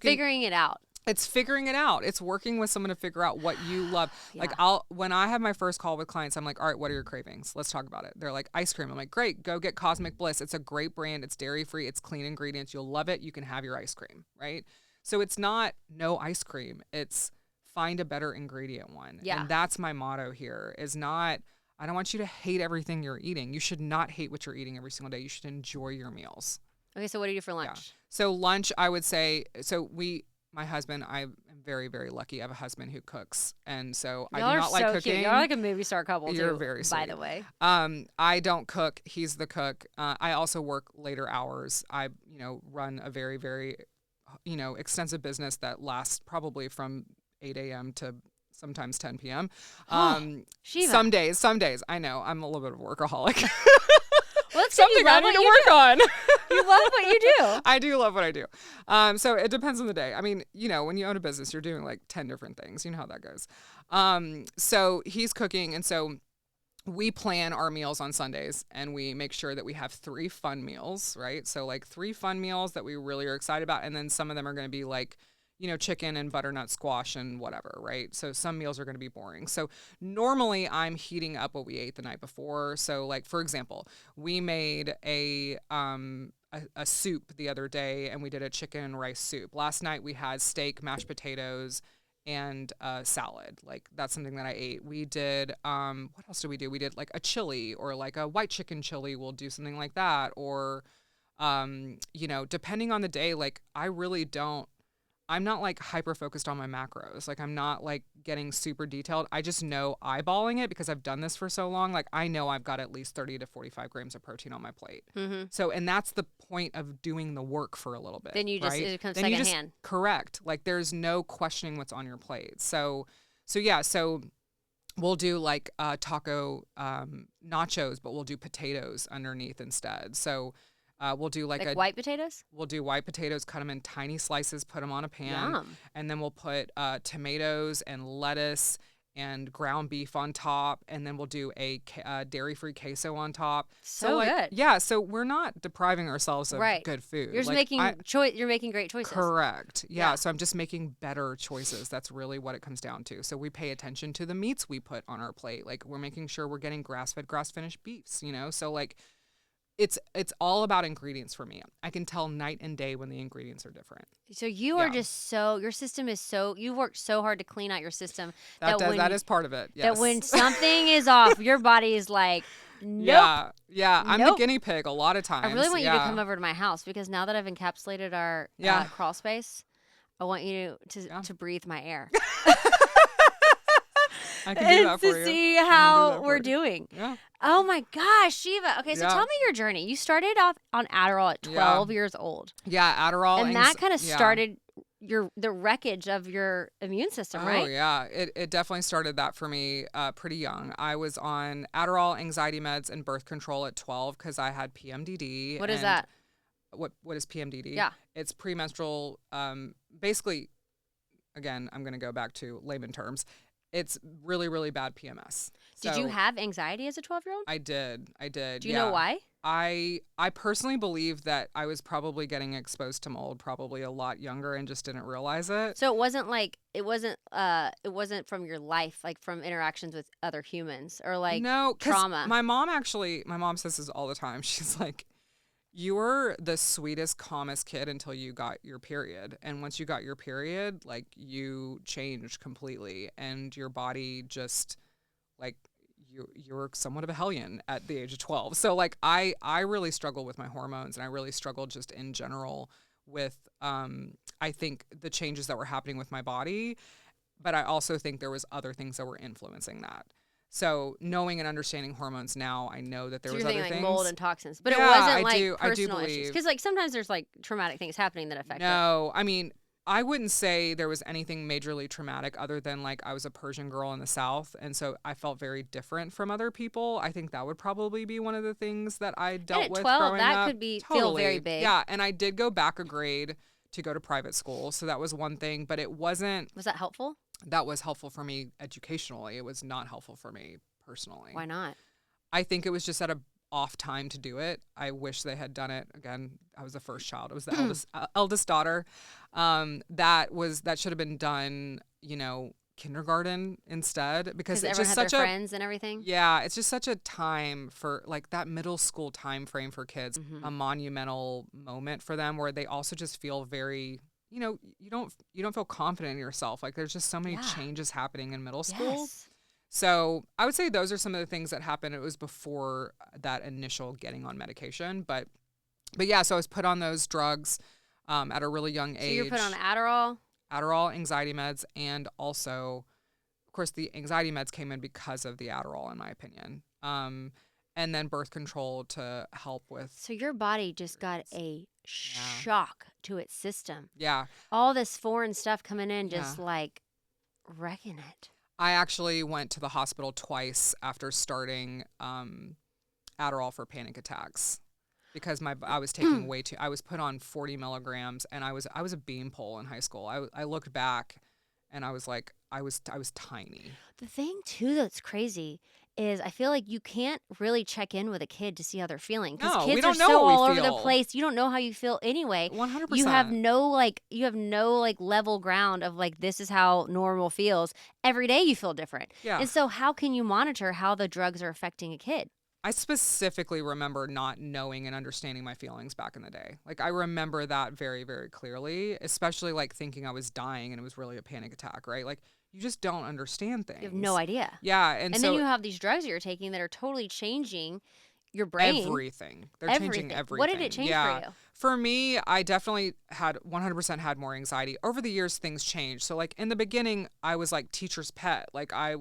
Speaker 1: figuring it out.
Speaker 2: It's figuring it out. It's working with someone to figure out what you love.
Speaker 1: Yeah.
Speaker 2: Like when I have my first call with clients, I'm like, all right, what are your cravings? Let's talk about it. They're like, ice cream. I'm like, great, go get Cosmic Bliss. It's a great brand. It's dairy free. It's clean ingredients. You'll love it. You can have your ice cream, right? So it's not no ice cream. It's find a better ingredient one.
Speaker 1: Yeah.
Speaker 2: And that's my motto here is not, I don't want you to hate everything you're eating. You should not hate what you're eating every single day. You should enjoy your meals.
Speaker 1: Okay, so what do you do for lunch?
Speaker 2: Yeah. So lunch, I would say, my husband, I'm very, very lucky. I have a husband who cooks. And so I do not like cooking.
Speaker 1: Cute. You're like a movie star couple,
Speaker 2: You're
Speaker 1: too,
Speaker 2: very sweet.
Speaker 1: by the way.
Speaker 2: I don't cook. He's the cook. I also work later hours. I, run a very, very, extensive business that lasts probably from 8 a.m. to sometimes 10 p.m. Some days. I know. I'm a little bit of a workaholic.
Speaker 1: Well, that's
Speaker 2: something I need to work on.
Speaker 1: You love what you do.
Speaker 2: I do love what I do. So it depends on the day. I mean, when you own a business, you're doing like 10 different things. You know how that goes. So he's cooking. And so we plan our meals on Sundays and we make sure that we have 3 fun meals, right? So like 3 fun meals that we really are excited about. And then some of them are going to be like, chicken and butternut squash and whatever, right? So some meals are going to be boring. So normally I'm heating up what we ate the night before. So like, for example, we made a soup the other day and we did a chicken and rice soup. Last night we had steak, mashed potatoes, and salad. Like that's something that I ate. We did, what else did we do? We did like a chili or like a white chicken chili. We'll do something like that. Or, depending on the day, like I really don't, I'm not like hyper focused on my macros. Like I'm not like getting super detailed. I just know eyeballing it because I've done this for so long. Like I know I've got at least 30 to 45 grams of protein on my plate. So, and that's the point of doing the work for a little bit.
Speaker 1: Then you just,
Speaker 2: right?
Speaker 1: it comes
Speaker 2: then
Speaker 1: secondhand.
Speaker 2: Correct. Like there's no questioning what's on your plate. So yeah, so we'll do like taco nachos, but we'll do potatoes underneath instead. So we'll do like
Speaker 1: white potatoes?
Speaker 2: We'll do white potatoes, cut them in tiny slices, put them on a pan.
Speaker 1: Yum.
Speaker 2: And then we'll put tomatoes and lettuce and ground beef on top. And then we'll do a dairy-free queso on top.
Speaker 1: So
Speaker 2: like,
Speaker 1: good.
Speaker 2: Yeah, so we're not depriving ourselves of good food.
Speaker 1: You're just you're making great choices.
Speaker 2: Correct. Yeah, so I'm just making better choices. That's really what it comes down to. So we pay attention to the meats we put on our plate. Like we're making sure we're getting grass-fed, grass-finished beefs, you know? So like it's all about ingredients for me. I can tell night and day when the ingredients are different.
Speaker 1: So you are just your system is you worked so hard to clean out your system. That
Speaker 2: is part of it, yes.
Speaker 1: That when something is off, your body is like, nope.
Speaker 2: Yeah. I'm the guinea pig a lot of times.
Speaker 1: I really want you to come over to my house because now that I've encapsulated our crawl space, I want you to breathe my air.
Speaker 2: I can do that for you.
Speaker 1: To see how we're doing.
Speaker 2: Yeah.
Speaker 1: Oh my gosh, Sheeva. Okay, so tell me your journey. You started off on Adderall at 12 years old.
Speaker 2: Yeah, Adderall.
Speaker 1: And that kind of started the wreckage of your immune system, right?
Speaker 2: Oh, yeah. It definitely started that for me pretty young. I was on Adderall, anxiety meds, and birth control at 12 because I had PMDD.
Speaker 1: What is that?
Speaker 2: What is PMDD?
Speaker 1: Yeah.
Speaker 2: It's premenstrual, basically, again, I'm going to go back to layman terms. It's really, really bad PMS.
Speaker 1: Did you have anxiety as a 12-year-old?
Speaker 2: I did.
Speaker 1: Do you know why?
Speaker 2: I personally believe that I was probably getting exposed to mold probably a lot younger and just didn't realize it.
Speaker 1: So it wasn't from your life, like from interactions with other humans or like trauma.
Speaker 2: My mom says this all the time. She's like, you were the sweetest, calmest kid until you got your period. And once you got your period, like you changed completely and your body just like you're somewhat of a hellion at the age of 12. So like I really struggled with my hormones and I really struggled just in general with I think the changes that were happening with my body, but I also think there was other things that were influencing that. So knowing and understanding hormones now, I know that there was other things.
Speaker 1: Like mold and toxins, but it wasn't like
Speaker 2: I
Speaker 1: personal issues. Because like sometimes there's like traumatic things happening that affect it.
Speaker 2: No, I mean, I wouldn't say there was anything majorly traumatic other than like I was a Persian girl in the South. And so I felt very different from other people. I think that would probably be one of the things that I dealt with growing up.
Speaker 1: And at 12, that could feel very big.
Speaker 2: Yeah, and I did go back a grade to go to private school. So that was one thing, but it wasn't.
Speaker 1: Was that helpful?
Speaker 2: That was helpful for me educationally. It was not helpful for me personally.
Speaker 1: Why not?
Speaker 2: I think it was just at a off time to do it. I wish they had done it. Again, I was the first child. I was the eldest daughter. That should have been done, kindergarten instead because it's just such
Speaker 1: their friends and everything.
Speaker 2: Yeah, it's just such a time for like that middle school time frame for kids, a monumental moment for them where they also just feel very you don't feel confident in yourself. Like there's just so many changes happening in middle school.
Speaker 1: Yes.
Speaker 2: So I would say those are some of the things that happened. It was before that initial getting on medication, but yeah. So I was put on those drugs at a really young age. So
Speaker 1: you were put on Adderall,
Speaker 2: anxiety meds, and also, of course, the anxiety meds came in because of the Adderall, in my opinion. And then birth control to help with.
Speaker 1: So your body just got a shock to its system.
Speaker 2: Yeah.
Speaker 1: All this foreign stuff coming in, just like wrecking it.
Speaker 2: I actually went to the hospital twice after starting Adderall for panic attacks because I was taking I was put on 40 milligrams and I was a beanpole in high school. I looked back and I was like, I was tiny.
Speaker 1: The thing too that's crazy is I feel like you can't really check in with a kid to see how they're feeling because kids are so all over the place. You don't know how you feel anyway.
Speaker 2: 100%.
Speaker 1: You have no level ground of like this is how normal feels. Every day you feel different.
Speaker 2: Yeah.
Speaker 1: And so how can you monitor how the drugs are affecting a kid?
Speaker 2: I specifically remember not knowing and understanding my feelings back in the day. Like I remember that very, very clearly, especially like thinking I was dying and it was really a panic attack, right? Like you just don't understand things.
Speaker 1: You have no idea.
Speaker 2: Yeah. And so,
Speaker 1: then you have these drugs that you're taking that are totally changing your brain.
Speaker 2: Everything. They're changing everything.
Speaker 1: What did it change for you?
Speaker 2: For me, I definitely had 100% had more anxiety. Over the years, things changed. So like in the beginning, I was like teacher's pet. Like I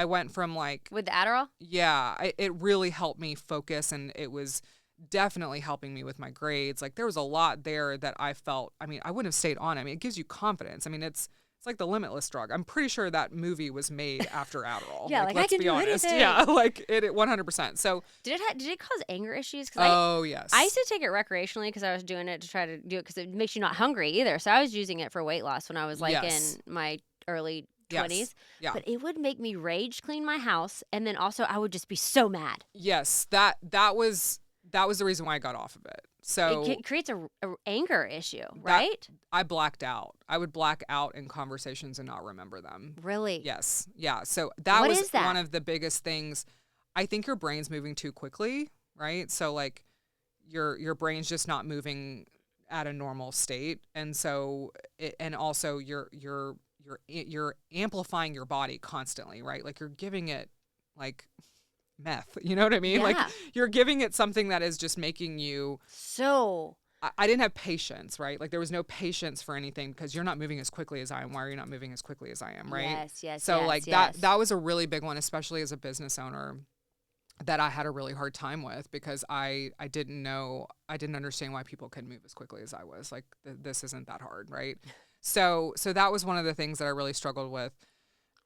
Speaker 2: went from like
Speaker 1: with the Adderall.
Speaker 2: Yeah, it really helped me focus, and it was definitely helping me with my grades. Like there was a lot there that I felt. I mean, I wouldn't have stayed on. I mean, it gives you confidence. I mean, it's like the Limitless drug. I'm pretty sure that movie was made after Adderall.
Speaker 1: Yeah, like I can do anything.
Speaker 2: Yeah, like it 100%. So
Speaker 1: did it cause anger issues?
Speaker 2: Yes.
Speaker 1: I used to take it recreationally because I was doing it to try to do it because it makes you not hungry either. So I was using it for weight loss when I was like in my early 20s.
Speaker 2: Yes. Yeah.
Speaker 1: But it would make me rage clean my house, and then also I would just be so mad.
Speaker 2: Yes, that was the reason why I got off of it. So
Speaker 1: it creates a anger issue, right?
Speaker 2: I blacked out. I would black out in conversations and not remember them.
Speaker 1: Really?
Speaker 2: Yes. Yeah. So that
Speaker 1: What
Speaker 2: was
Speaker 1: is that?
Speaker 2: one of the biggest things. I think your brain's moving too quickly, right? So like your brain's just not moving at a normal state, and so and also you're amplifying your body constantly, right? Like you're giving it like meth, you know what I mean?
Speaker 1: Yeah.
Speaker 2: Like you're giving it something that is just making you
Speaker 1: so.
Speaker 2: I didn't have patience, right? Like there was no patience for anything because you're not moving as quickly as I am. Why are you not moving as quickly as I am, right?
Speaker 1: Yes.
Speaker 2: So like that was a really big one, especially as a business owner, that I had a really hard time with because I didn't understand why people could move as quickly as I was. Like this isn't that hard, right? So that was one of the things that I really struggled with.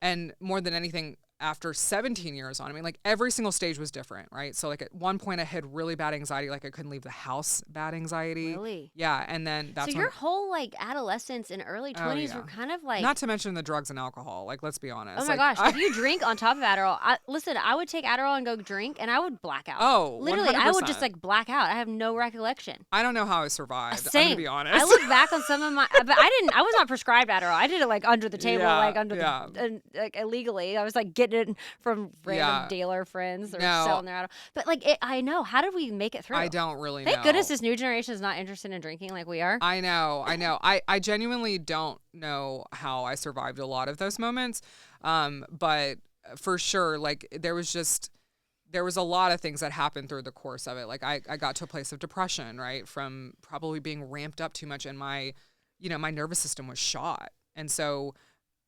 Speaker 2: And more than anything, after 17 years on, I mean, like every single stage was different, right? So like at one point I had really bad anxiety, like I couldn't leave the house, bad anxiety.
Speaker 1: Really?
Speaker 2: Yeah. And then that's
Speaker 1: so your whole like adolescence and early 20s were kind of like.
Speaker 2: Not to mention the drugs and alcohol. Like, let's be honest.
Speaker 1: Oh my
Speaker 2: like,
Speaker 1: gosh. If you drink on top of Adderall, I would take Adderall and go drink and I would black out.
Speaker 2: Oh,
Speaker 1: literally,
Speaker 2: 100%.
Speaker 1: I would just like black out. I have no recollection.
Speaker 2: I don't know how I survived.
Speaker 1: Same.
Speaker 2: I'm gonna be honest.
Speaker 1: I look back on some of my, but I was not prescribed Adderall. I did it like under the table, like under the, like illegally. I was like getting it from random dealer friends or selling their Adderall. But like, I know. How did we make it through?
Speaker 2: I don't really know.
Speaker 1: Thank goodness this new generation is not interested in drinking like we are.
Speaker 2: I know. I genuinely don't know how I survived a lot of those moments. But for sure, like there was a lot of things that happened through the course of it. Like I got to a place of depression, right? From probably being ramped up too much and my nervous system was shot. And so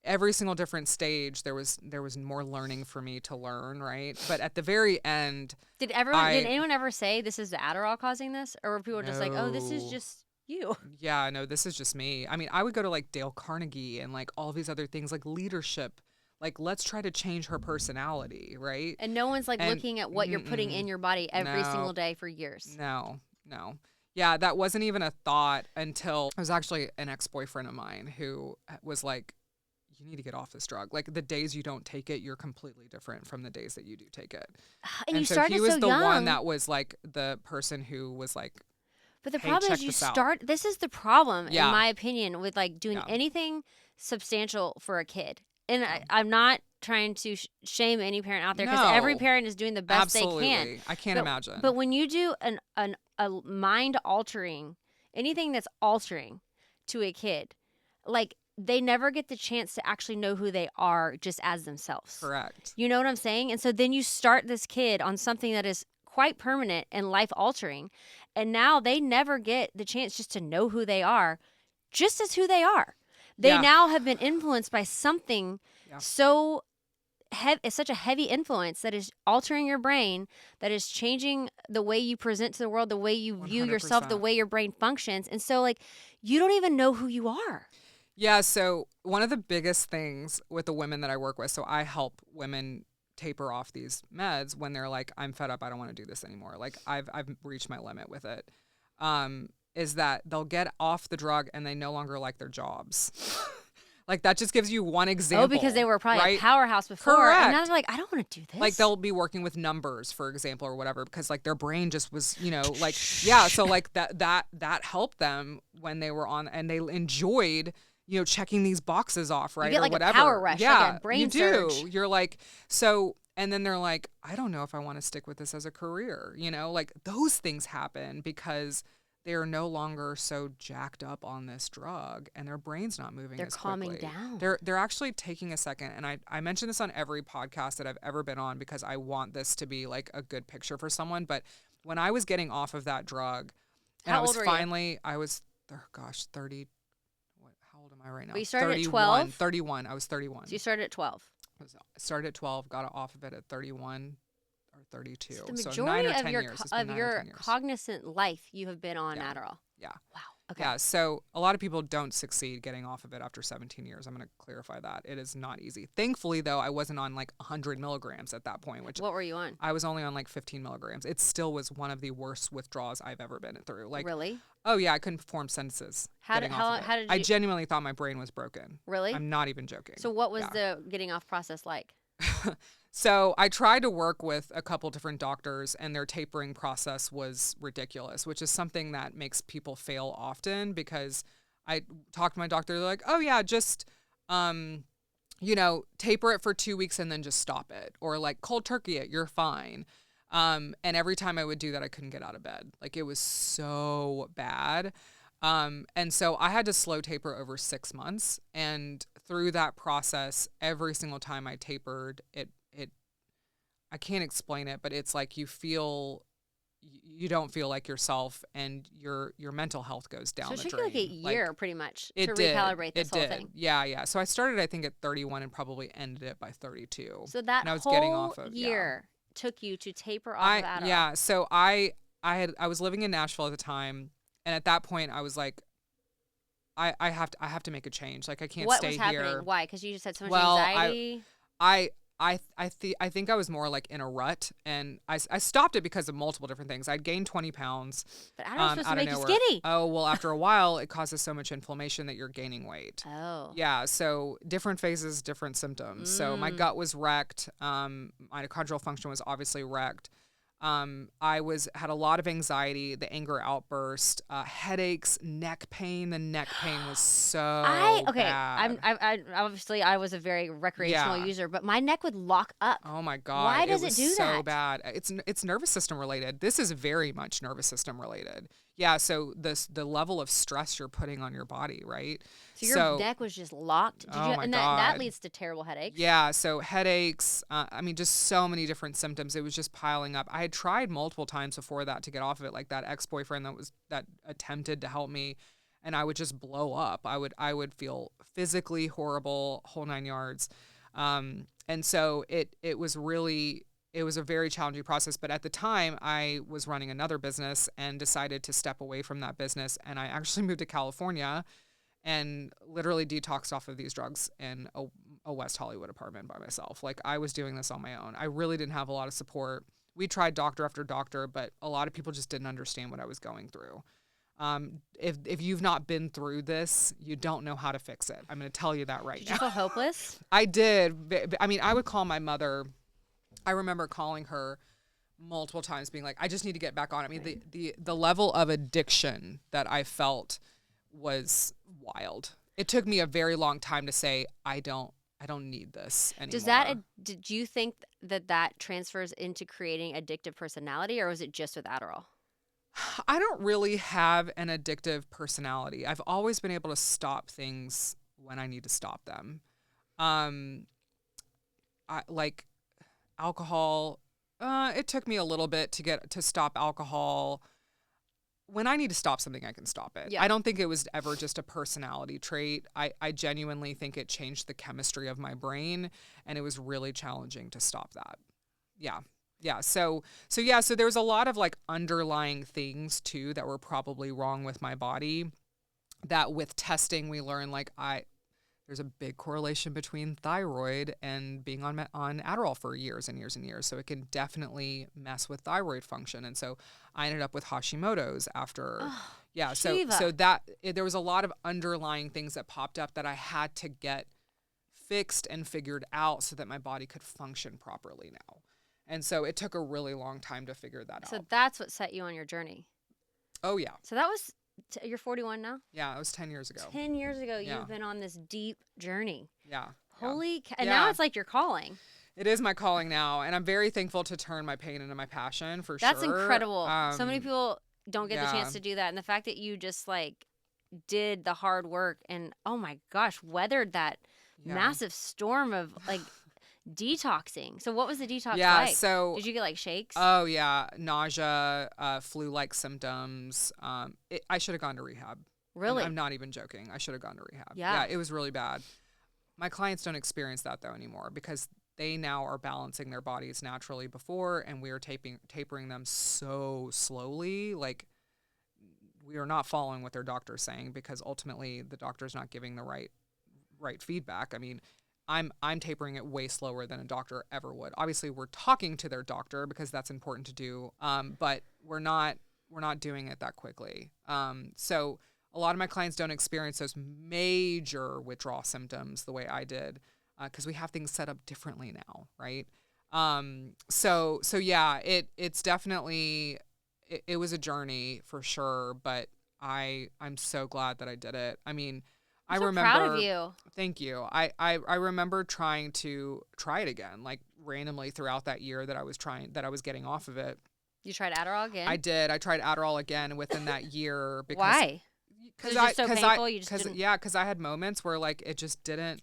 Speaker 2: every single different stage there was more learning for me to learn, right? But at the very end,
Speaker 1: did anyone ever say this is the Adderall causing this? Or were people just like, oh, this is just you?
Speaker 2: Yeah, no, this is just me. I mean, I would go to like Dale Carnegie and like all these other things like leadership. Like, let's try to change her personality, right?
Speaker 1: And no one's like looking at what you're putting in your body every single day for years.
Speaker 2: No. Yeah, that wasn't even a thought until it was actually an ex-boyfriend of mine who was like, you need to get off this drug. Like the days you don't take it, you're completely different from the days that you do take it.
Speaker 1: And you
Speaker 2: so
Speaker 1: started
Speaker 2: he was
Speaker 1: so
Speaker 2: the
Speaker 1: young.
Speaker 2: one that was like the person who was like,
Speaker 1: but the
Speaker 2: hey,
Speaker 1: problem
Speaker 2: check
Speaker 1: is
Speaker 2: this
Speaker 1: is the problem,
Speaker 2: Yeah.
Speaker 1: in my opinion, with like doing anything substantial for a kid. And I'm not trying to shame any parent out there because every parent is doing the best
Speaker 2: Absolutely.
Speaker 1: they can.
Speaker 2: I can't imagine.
Speaker 1: But when you do a mind altering, anything that's altering to a kid, like they never get the chance to actually know who they are just as themselves.
Speaker 2: Correct.
Speaker 1: You know what I'm saying? And so then you start this kid on something that is quite permanent and life altering. And now they never get the chance just to know who they are, just as who they are. They now have been influenced by something so it's such a heavy influence that is altering your brain, that is changing the way you present to the world, the way you view
Speaker 2: 100%.
Speaker 1: yourself, the way your brain functions. And so like you don't even know who you are.
Speaker 2: Yeah, so one of the biggest things with the women that I work with, so I help women taper off these meds when they're like, I'm fed up, I don't want to do this anymore. Like I've reached my limit with it. Is that they'll get off the drug and they no longer like their jobs. Like that just gives you one example.
Speaker 1: Oh, because they were probably a powerhouse before.
Speaker 2: Correct.
Speaker 1: And now they're like, I don't want to do this.
Speaker 2: Like they'll be working with numbers, for example, or whatever, because like their brain just was, like, so like that helped them when they were on, and they enjoyed, checking these boxes off, right?
Speaker 1: You get like
Speaker 2: or whatever.
Speaker 1: A power rush,
Speaker 2: yeah,
Speaker 1: like a brain surge.
Speaker 2: You do. You're like, so, and then they're like, I don't know if I want to stick with this as a career, like those things happen because they are no longer so jacked up on this drug and their brain's not moving as quickly.
Speaker 1: They're calming down.
Speaker 2: They're actually taking a second. And I mention this on every podcast that I've ever been on because I want this to be like a good picture for someone. But when I was getting off of that drug, and
Speaker 1: How
Speaker 2: I was
Speaker 1: old were
Speaker 2: finally, I was, 30. How old am I right now?
Speaker 1: But you started
Speaker 2: 31,
Speaker 1: at 12?
Speaker 2: 31. I was 31.
Speaker 1: So you started at 12.
Speaker 2: I started at 12, got off of it at 31 or 32.
Speaker 1: So the
Speaker 2: So
Speaker 1: majority
Speaker 2: 9 or
Speaker 1: of
Speaker 2: 10
Speaker 1: your
Speaker 2: years. It's been
Speaker 1: of
Speaker 2: 9 or
Speaker 1: your
Speaker 2: 10 years.
Speaker 1: cognizant life, you have been on
Speaker 2: Yeah.
Speaker 1: Adderall.
Speaker 2: Yeah.
Speaker 1: Wow. Okay.
Speaker 2: Yeah, so a lot of people don't succeed getting off of it after 17 years. I'm going to clarify that. It is not easy. Thankfully, though, I wasn't on like 100 milligrams at that point, which
Speaker 1: What were you on?
Speaker 2: I was only on like 15 milligrams. It still was one of the worst withdrawals I've ever been through. Like,
Speaker 1: Really?
Speaker 2: oh yeah, I couldn't form sentences. How did
Speaker 1: you?
Speaker 2: I genuinely thought my brain was broken.
Speaker 1: Really?
Speaker 2: I'm not even joking.
Speaker 1: So what was the getting off process like?
Speaker 2: So I tried to work with a couple different doctors, and their tapering process was ridiculous, which is something that makes people fail often, because I talked to my doctor. They're like, oh yeah, just, taper it for 2 weeks and then just stop it, or like cold turkey it, you're fine. And every time I would do that, I couldn't get out of bed. Like, it was so bad. And so I had to slow taper over 6 months. And through that process, every single time I tapered, I can't explain it, but it's like you don't feel like yourself, and your mental health goes down the drain.
Speaker 1: So it took you like a year pretty much to
Speaker 2: recalibrate
Speaker 1: this whole thing.
Speaker 2: Yeah. So I started, I think, at 31 and probably ended it by 32.
Speaker 1: So that
Speaker 2: and I was
Speaker 1: whole
Speaker 2: getting off of,
Speaker 1: year took you to taper off of Adderall.
Speaker 2: Yeah. So I was living in Nashville at the time, and at that point I was like, I have to make a change. Like, I can't stay here.
Speaker 1: What was happening? Why? Because you just had so much anxiety.
Speaker 2: I think I was more like in a rut, and I stopped it because of multiple different things. I'd gained 20 pounds.
Speaker 1: But Adderall's supposed to make you skinny.
Speaker 2: Oh, well, after a while, it causes so much inflammation that you're gaining weight.
Speaker 1: Oh.
Speaker 2: Yeah, so different phases, different symptoms. So my gut was wrecked. Mitochondrial function was obviously wrecked. I had a lot of anxiety, the anger outburst, headaches, neck pain. The neck pain was so bad.
Speaker 1: I was a very recreational user, but my neck would lock up.
Speaker 2: Oh my God.
Speaker 1: Why does it do that?
Speaker 2: So bad. It's nervous system related. This is very much nervous system related. Yeah, so the level of stress you're putting on your body, right?
Speaker 1: So your neck was just locked.
Speaker 2: God.
Speaker 1: That leads to terrible headaches.
Speaker 2: Yeah, so headaches, just so many different symptoms. It was just piling up. I had tried multiple times before that to get off of it, like that ex-boyfriend that attempted to help me, and I would just blow up. I would feel physically horrible, whole 9 yards. And so it was a very challenging process. But at the time, I was running another business and decided to step away from that business. And I actually moved to California and literally detoxed off of these drugs in a West Hollywood apartment by myself. Like, I was doing this on my own. I really didn't have a lot of support. We tried doctor after doctor, but a lot of people just didn't understand what I was going through. If you've not been through this, you don't know how to fix it. I'm going to tell you that right now.
Speaker 1: Did you feel hopeless?
Speaker 2: I did. I would call my mother. I remember calling her multiple times being like, I just need to get back on. I mean, the level of addiction that I felt was wild. It took me a very long time to say, I don't need this anymore.
Speaker 1: Did you think that transfers into creating addictive personality, or was it just with Adderall?
Speaker 2: I don't really have an addictive personality. I've always been able to stop things when I need to stop them. Like alcohol, it took me a little bit to stop alcohol. When I need to stop something, I can stop it. Yeah. I don't think it was ever just a personality trait. I genuinely think it changed the chemistry of my brain, and it was really challenging to stop that. Yeah. Yeah. So there was a lot of like underlying things too that were probably wrong with my body, that with testing we learned like there's a big correlation between thyroid and being on Adderall for years and years and years. So it can definitely mess with thyroid function. And so I ended up with Hashimoto's after. Oh, yeah.
Speaker 1: Sheeva.
Speaker 2: So there was a lot of underlying things that popped up that I had to get fixed and figured out so that my body could function properly now. And so it took a really long time to figure that out.
Speaker 1: So that's what set you on your journey.
Speaker 2: Oh, yeah.
Speaker 1: So that was... You're 41 now?
Speaker 2: Yeah, it was 10 years ago.
Speaker 1: 10 years ago, you've been on this deep journey.
Speaker 2: Yeah.
Speaker 1: And now it's like your calling.
Speaker 2: It is my calling now, and I'm very thankful to turn my pain into my passion, for sure.
Speaker 1: That's incredible. So many people don't get the chance to do that, and the fact that you just, like, did the hard work and, oh my gosh, weathered that massive storm of, like, detoxing. So what was the detox
Speaker 2: Yeah,
Speaker 1: like?
Speaker 2: so
Speaker 1: Did you get like shakes?
Speaker 2: oh yeah, nausea, flu-like symptoms. I should have gone to rehab. I'm
Speaker 1: Really?
Speaker 2: not even joking. I should have gone to rehab.
Speaker 1: Yeah.
Speaker 2: Yeah, it was really bad. My clients don't experience that though anymore because they now are balancing their bodies naturally before, and we are tapering them so slowly. Like we are not following what their doctor's saying because ultimately the doctor's not giving the right feedback. I mean, I'm tapering it way slower than a doctor ever would. Obviously, we're talking to their doctor because that's important to do, but we're not doing it that quickly. So a lot of my clients don't experience those major withdrawal symptoms the way I did because we have things set up differently now, right? So yeah, it's definitely it was a journey for sure, but I'm so glad that I did it. I mean,
Speaker 1: I'm
Speaker 2: I
Speaker 1: so
Speaker 2: remember.
Speaker 1: proud of you.
Speaker 2: Thank you. I remember trying to try it again, like randomly throughout that year that I was getting off of it.
Speaker 1: You tried Adderall again?
Speaker 2: I did. I tried Adderall again within that year because
Speaker 1: Why? Because it was just so painful. You just
Speaker 2: because
Speaker 1: didn't.
Speaker 2: yeah, because I had moments where like it just didn't.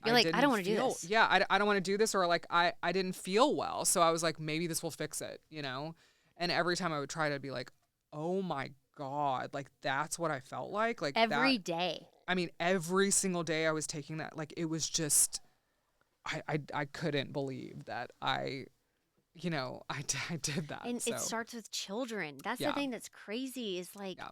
Speaker 1: You're like, I
Speaker 2: didn't
Speaker 1: don't want to do
Speaker 2: feel,
Speaker 1: this.
Speaker 2: yeah, I don't want to do this, or like I didn't feel well, so I was like, maybe this will fix it, you know. And every time I would try to be like, oh my God, like that's what I felt like
Speaker 1: Every
Speaker 2: that.
Speaker 1: day.
Speaker 2: I mean, every single day I was taking that. Like it was just, I couldn't believe that I did that.
Speaker 1: And
Speaker 2: So
Speaker 1: it starts with children. That's the
Speaker 2: yeah,
Speaker 1: thing that's crazy is like
Speaker 2: yeah,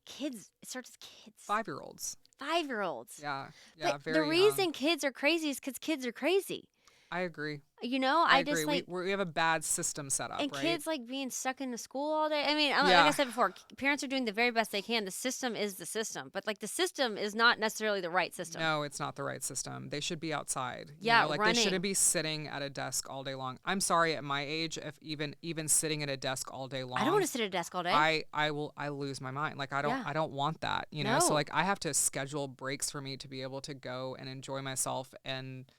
Speaker 1: kids. It starts with kids.
Speaker 2: 5-year-olds.
Speaker 1: 5-year-olds.
Speaker 2: Yeah, yeah,
Speaker 1: But the
Speaker 2: very
Speaker 1: reason
Speaker 2: young.
Speaker 1: kids are crazy is because kids are crazy.
Speaker 2: I agree.
Speaker 1: You know,
Speaker 2: I
Speaker 1: I
Speaker 2: agree.
Speaker 1: just like,
Speaker 2: We have a bad system set up,
Speaker 1: and
Speaker 2: right?
Speaker 1: kids like being stuck in the school all day. I mean, like I
Speaker 2: Yeah.
Speaker 1: said before, parents are doing the very best they can. The system is the system, but like the system is not necessarily the right system.
Speaker 2: No, it's not the right system. They should be outside.
Speaker 1: Yeah,
Speaker 2: Like
Speaker 1: running.
Speaker 2: they shouldn't be sitting at a desk all day long. I'm sorry, at my age, if even sitting at a desk all day long,
Speaker 1: I don't want to sit at a desk all day.
Speaker 2: I lose my mind. Like
Speaker 1: Yeah.
Speaker 2: I don't want that, you know? So
Speaker 1: No.
Speaker 2: like I have to schedule breaks for me to be able to go and enjoy myself and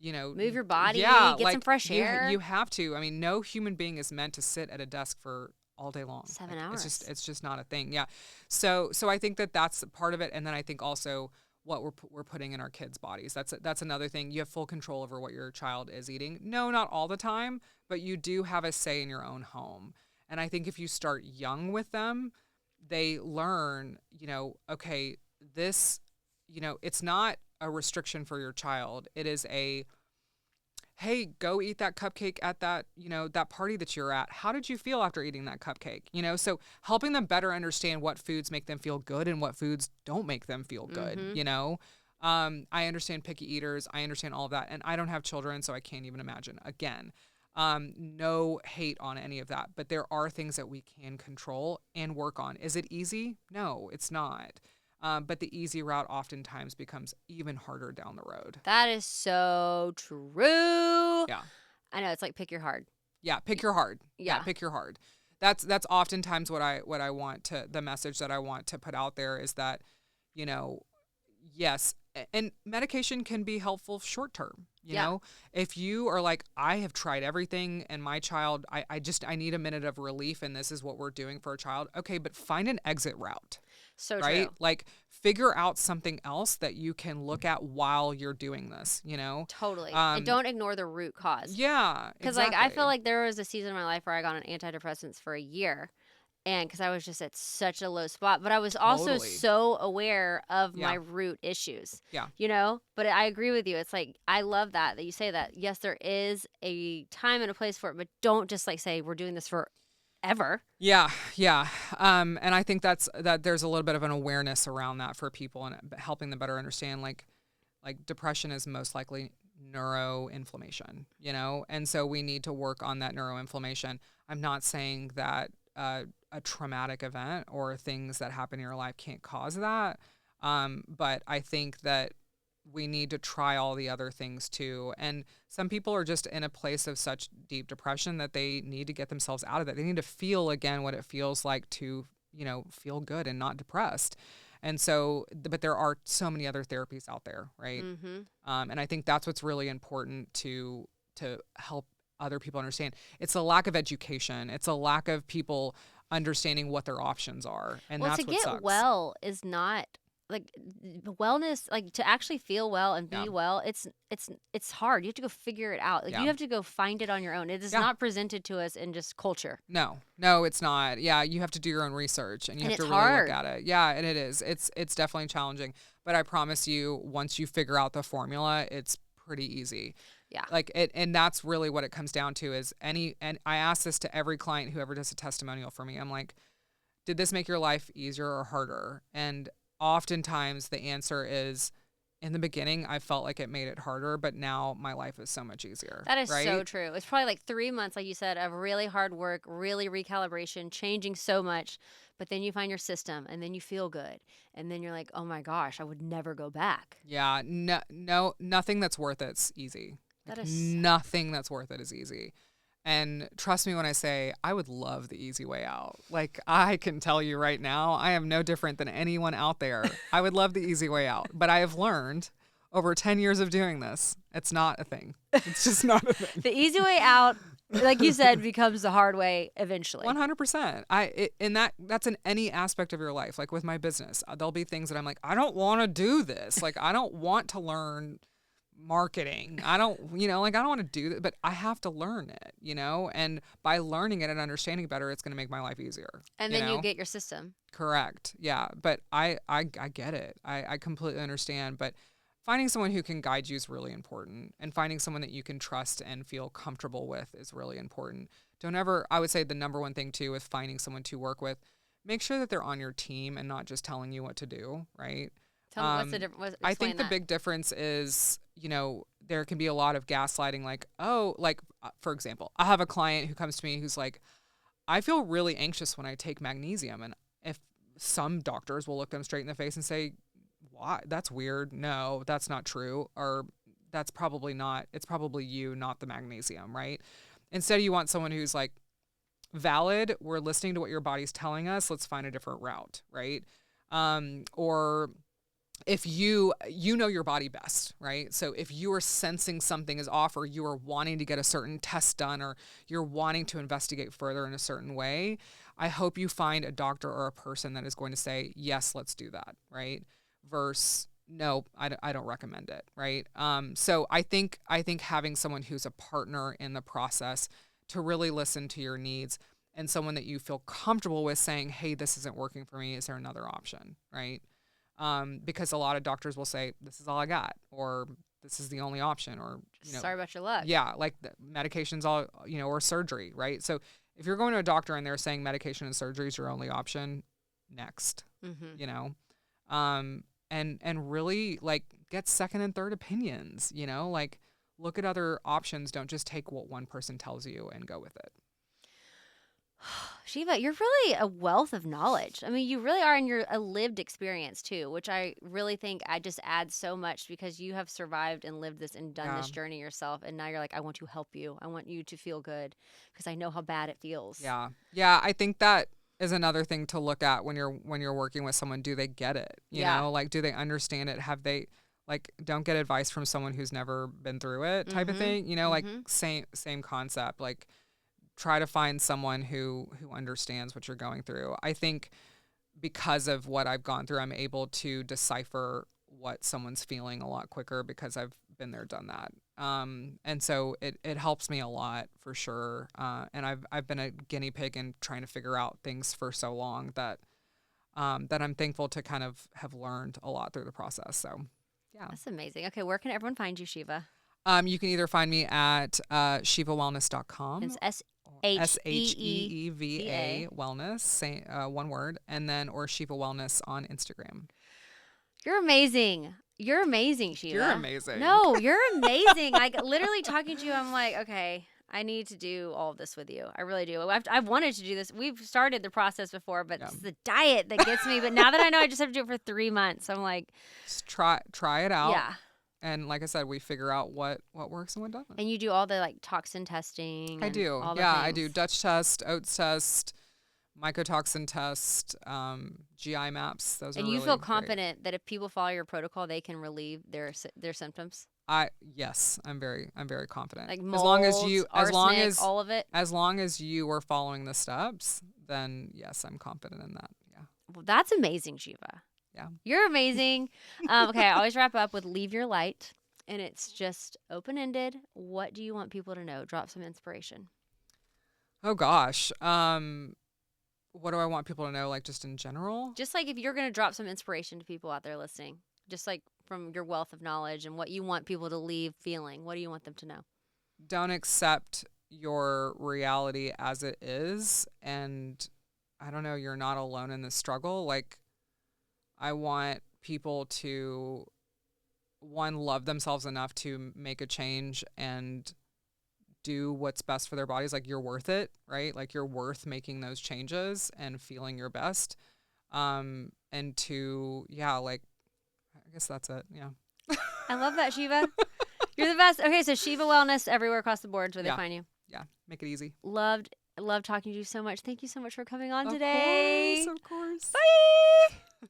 Speaker 1: Move your body,
Speaker 2: yeah,
Speaker 1: get some
Speaker 2: like
Speaker 1: fresh air.
Speaker 2: you have to. I mean, no human being is meant to sit at a desk for all day long.
Speaker 1: 7
Speaker 2: Like,
Speaker 1: hours.
Speaker 2: it's just not a thing. Yeah. So I think that's part of it, and then I think also what we're putting in our kids' bodies. That's another thing. You have full control over what your child is eating. No, not all the time, but you do have a say in your own home. And I think if you start young with them, they learn, okay, this, it's not a restriction for your child. It is a, hey, go eat that cupcake at that, that party that you're at. How did you feel after eating that cupcake? So helping them better understand what foods make them feel good and what foods don't make them feel good, I understand picky eaters. I understand all of that. And I don't have children, so I can't even imagine. Again, no hate on any of that. But there are things that we can control and work on. Is it easy? No, it's not. But the easy route oftentimes becomes even harder down the road.
Speaker 1: That is so true.
Speaker 2: Yeah.
Speaker 1: I know, it's like pick your hard.
Speaker 2: Yeah, pick your hard.
Speaker 1: Yeah.
Speaker 2: Pick your hard. That's oftentimes what I want to, the message that I want to put out there is that, yes, and medication can be helpful short term. You know, if you are like, I have tried everything and my child, I need a minute of relief and this is what we're doing for a child. Okay, but find an exit route.
Speaker 1: So
Speaker 2: right?
Speaker 1: true.
Speaker 2: Like figure out something else that you can look at while you're doing this,
Speaker 1: Totally. And don't ignore the root cause.
Speaker 2: Yeah.
Speaker 1: Because like I feel like there was a season in my life where I got on antidepressants for a year. And because I was just at such a low spot, but I was also so aware of my root issues.
Speaker 2: Yeah.
Speaker 1: But I agree with you. It's like, I love that you say that. Yes, there is a time and a place for it, but don't just like say we're doing this forever.
Speaker 2: Yeah. Yeah. And I think that there's a little bit of an awareness around that for people and helping them better understand like depression is most likely neuroinflammation, and so we need to work on that neuroinflammation. I'm not saying that a traumatic event or things that happen in your life can't cause that. But I think that we need to try all the other things too. And some people are just in a place of such deep depression that they need to get themselves out of that. They need to feel again what it feels like to, feel good and not depressed. And so, but there are so many other therapies out there, right?
Speaker 1: Mm-hmm.
Speaker 2: And I think that's what's really important to help other people understand. It's a lack of education. It's a lack of people understanding what their options are, and that's what sucks.
Speaker 1: To get well is not like wellness, like to actually feel well and
Speaker 2: Yeah.
Speaker 1: be well, it's hard. You have to go figure it out. Like
Speaker 2: Yeah.
Speaker 1: you have to go find it on your own. It is
Speaker 2: Yeah.
Speaker 1: not presented to us in just culture.
Speaker 2: No, it's not. Yeah, you have to do your own research and you have to really
Speaker 1: hard.
Speaker 2: look at it. Yeah, and it is. It's definitely challenging. But I promise you, once you figure out the formula, it's pretty easy.
Speaker 1: Yeah.
Speaker 2: Like and that's really what it comes down to is and I ask this to every client who ever does a testimonial for me. I'm like, did this make your life easier or harder? And oftentimes the answer is, in the beginning, I felt like it made it harder, but now my life is so much easier.
Speaker 1: That is
Speaker 2: right?
Speaker 1: so true. It's probably like 3 months, like you said, of really hard work, really recalibration, changing so much. But then you find your system and then you feel good. And then you're like, oh my gosh, I would never go back.
Speaker 2: Yeah, no, nothing that's worth it's easy. Nothing that's worth it is easy. And trust me when I say I would love the easy way out. Like I can tell you right now, I am no different than anyone out there. I would love the easy way out. But I have learned over 10 years of doing this, it's not a thing. It's just not a thing.
Speaker 1: The easy way out, like you said, becomes the hard way eventually.
Speaker 2: 100%. And that's in any aspect of your life. Like with my business, there'll be things that I'm like, I don't want to do this. Like I don't want to learn marketing. I don't want to do that, but I have to learn it, and by learning it and understanding better, it's going to make my life easier.
Speaker 1: And then you get your system.
Speaker 2: Correct. Yeah. But I get it. I completely understand. But finding someone who can guide you is really important, and finding someone that you can trust and feel comfortable with is really important. I would say the number one thing too with finding someone to work with, make sure that they're on your team and not just telling you what to do. Right.
Speaker 1: Tell me what's the difference.
Speaker 2: I think the big difference is, there can be a lot of gaslighting. Like, for example, I have a client who comes to me who's like, I feel really anxious when I take magnesium. And if some doctors will look them straight in the face and say, why? That's weird. No, that's not true. Or it's probably you, not the magnesium, right? Instead, you want someone who's like, valid. We're listening to what your body's telling us. Let's find a different route, right? Or if you know your body best, right? So if you are sensing something is off, or you are wanting to get a certain test done, or you're wanting to investigate further in a certain way, I hope you find a doctor or a person that is going to say, yes, let's do that, right? Versus, no, I don't recommend it, right? So I think having someone who's a partner in the process to really listen to your needs, and someone that you feel comfortable with saying, hey, this isn't working for me, is there another option, right? Because a lot of doctors will say, this is all I got, or this is the only option, or,
Speaker 1: sorry about your luck.
Speaker 2: Yeah. Like the medication's all, or surgery. Right. So if you're going to a doctor and they're saying medication and surgery is your only option, next, and really like get second and third opinions, like look at other options. Don't just take what one person tells you and go with it.
Speaker 1: Sheeva, you're really a wealth of knowledge. I mean, you really are, and you're a lived experience too, which I really think I just add so much, because you have survived and lived this and done this journey yourself. And now you're like, I want to help you. I want you to feel good, because I know how bad it feels.
Speaker 2: Yeah. Yeah. I think that is another thing to look at when you're working with someone. Do they get it? You know, like, do they understand it? Have they, like, don't get advice from someone who's never been through it type of thing, like same concept. Like, try to find someone who understands what you're going through. I think because of what I've gone through, I'm able to decipher what someone's feeling a lot quicker, because I've been there, done that. And so it helps me a lot for sure. And I've been a guinea pig in trying to figure out things for so long that I'm thankful to kind of have learned a lot through the process. So yeah.
Speaker 1: That's amazing. Okay. Where can everyone find you, Sheeva?
Speaker 2: You can either find me at sheevawellness.com.
Speaker 1: It's
Speaker 2: SHEEVA wellness, one word, and then, or Sheeva Wellness on Instagram.
Speaker 1: You're amazing. You're amazing, Sheeva.
Speaker 2: You're amazing.
Speaker 1: No, you're amazing. Like, literally talking to you, I'm like, okay, I need to do all of this with you. I really do. I've wanted to do this. We've started the process before, but it's the diet that gets me. But now that I know I just have to do it for 3 months, I'm like,
Speaker 2: just try it out.
Speaker 1: Yeah.
Speaker 2: And like I said, we figure out what works and what doesn't.
Speaker 1: And you do all the like toxin testing.
Speaker 2: I do. I do Dutch test, oats test, mycotoxin test, GI maps. Those
Speaker 1: and
Speaker 2: are
Speaker 1: you
Speaker 2: really
Speaker 1: feel
Speaker 2: great.
Speaker 1: confident that if people follow your protocol, they can relieve their symptoms.
Speaker 2: Yes, I'm very confident.
Speaker 1: Like mold, arsenic, all of it.
Speaker 2: As long as you are following the steps, then yes, I'm confident in that. Yeah.
Speaker 1: Well, that's amazing, Sheeva.
Speaker 2: Yeah.
Speaker 1: You're amazing. Okay, I always wrap up with leave your light, and it's just open-ended. What do you want people to know? Drop some inspiration.
Speaker 2: Oh gosh. What do I want people to know, like, just in general?
Speaker 1: Just like if you're going to drop some inspiration to people out there listening, just like from your wealth of knowledge and what you want people to leave feeling, what do you want them to know?
Speaker 2: Don't accept your reality as it is. And I don't know, you're not alone in this struggle. Like, I want people to, one, love themselves enough to make a change and do what's best for their bodies. Like, you're worth it, right? Like, you're worth making those changes and feeling your best. And two, yeah, like, I guess that's it. Yeah.
Speaker 1: I love that, Sheeva. You're the best. Okay, so Sheeva Wellness everywhere across the board is where they
Speaker 2: Yeah.
Speaker 1: find you.
Speaker 2: Yeah. Make it easy.
Speaker 1: Loved talking to you so much. Thank you so much for coming on
Speaker 2: Of
Speaker 1: today.
Speaker 2: course.
Speaker 1: Bye.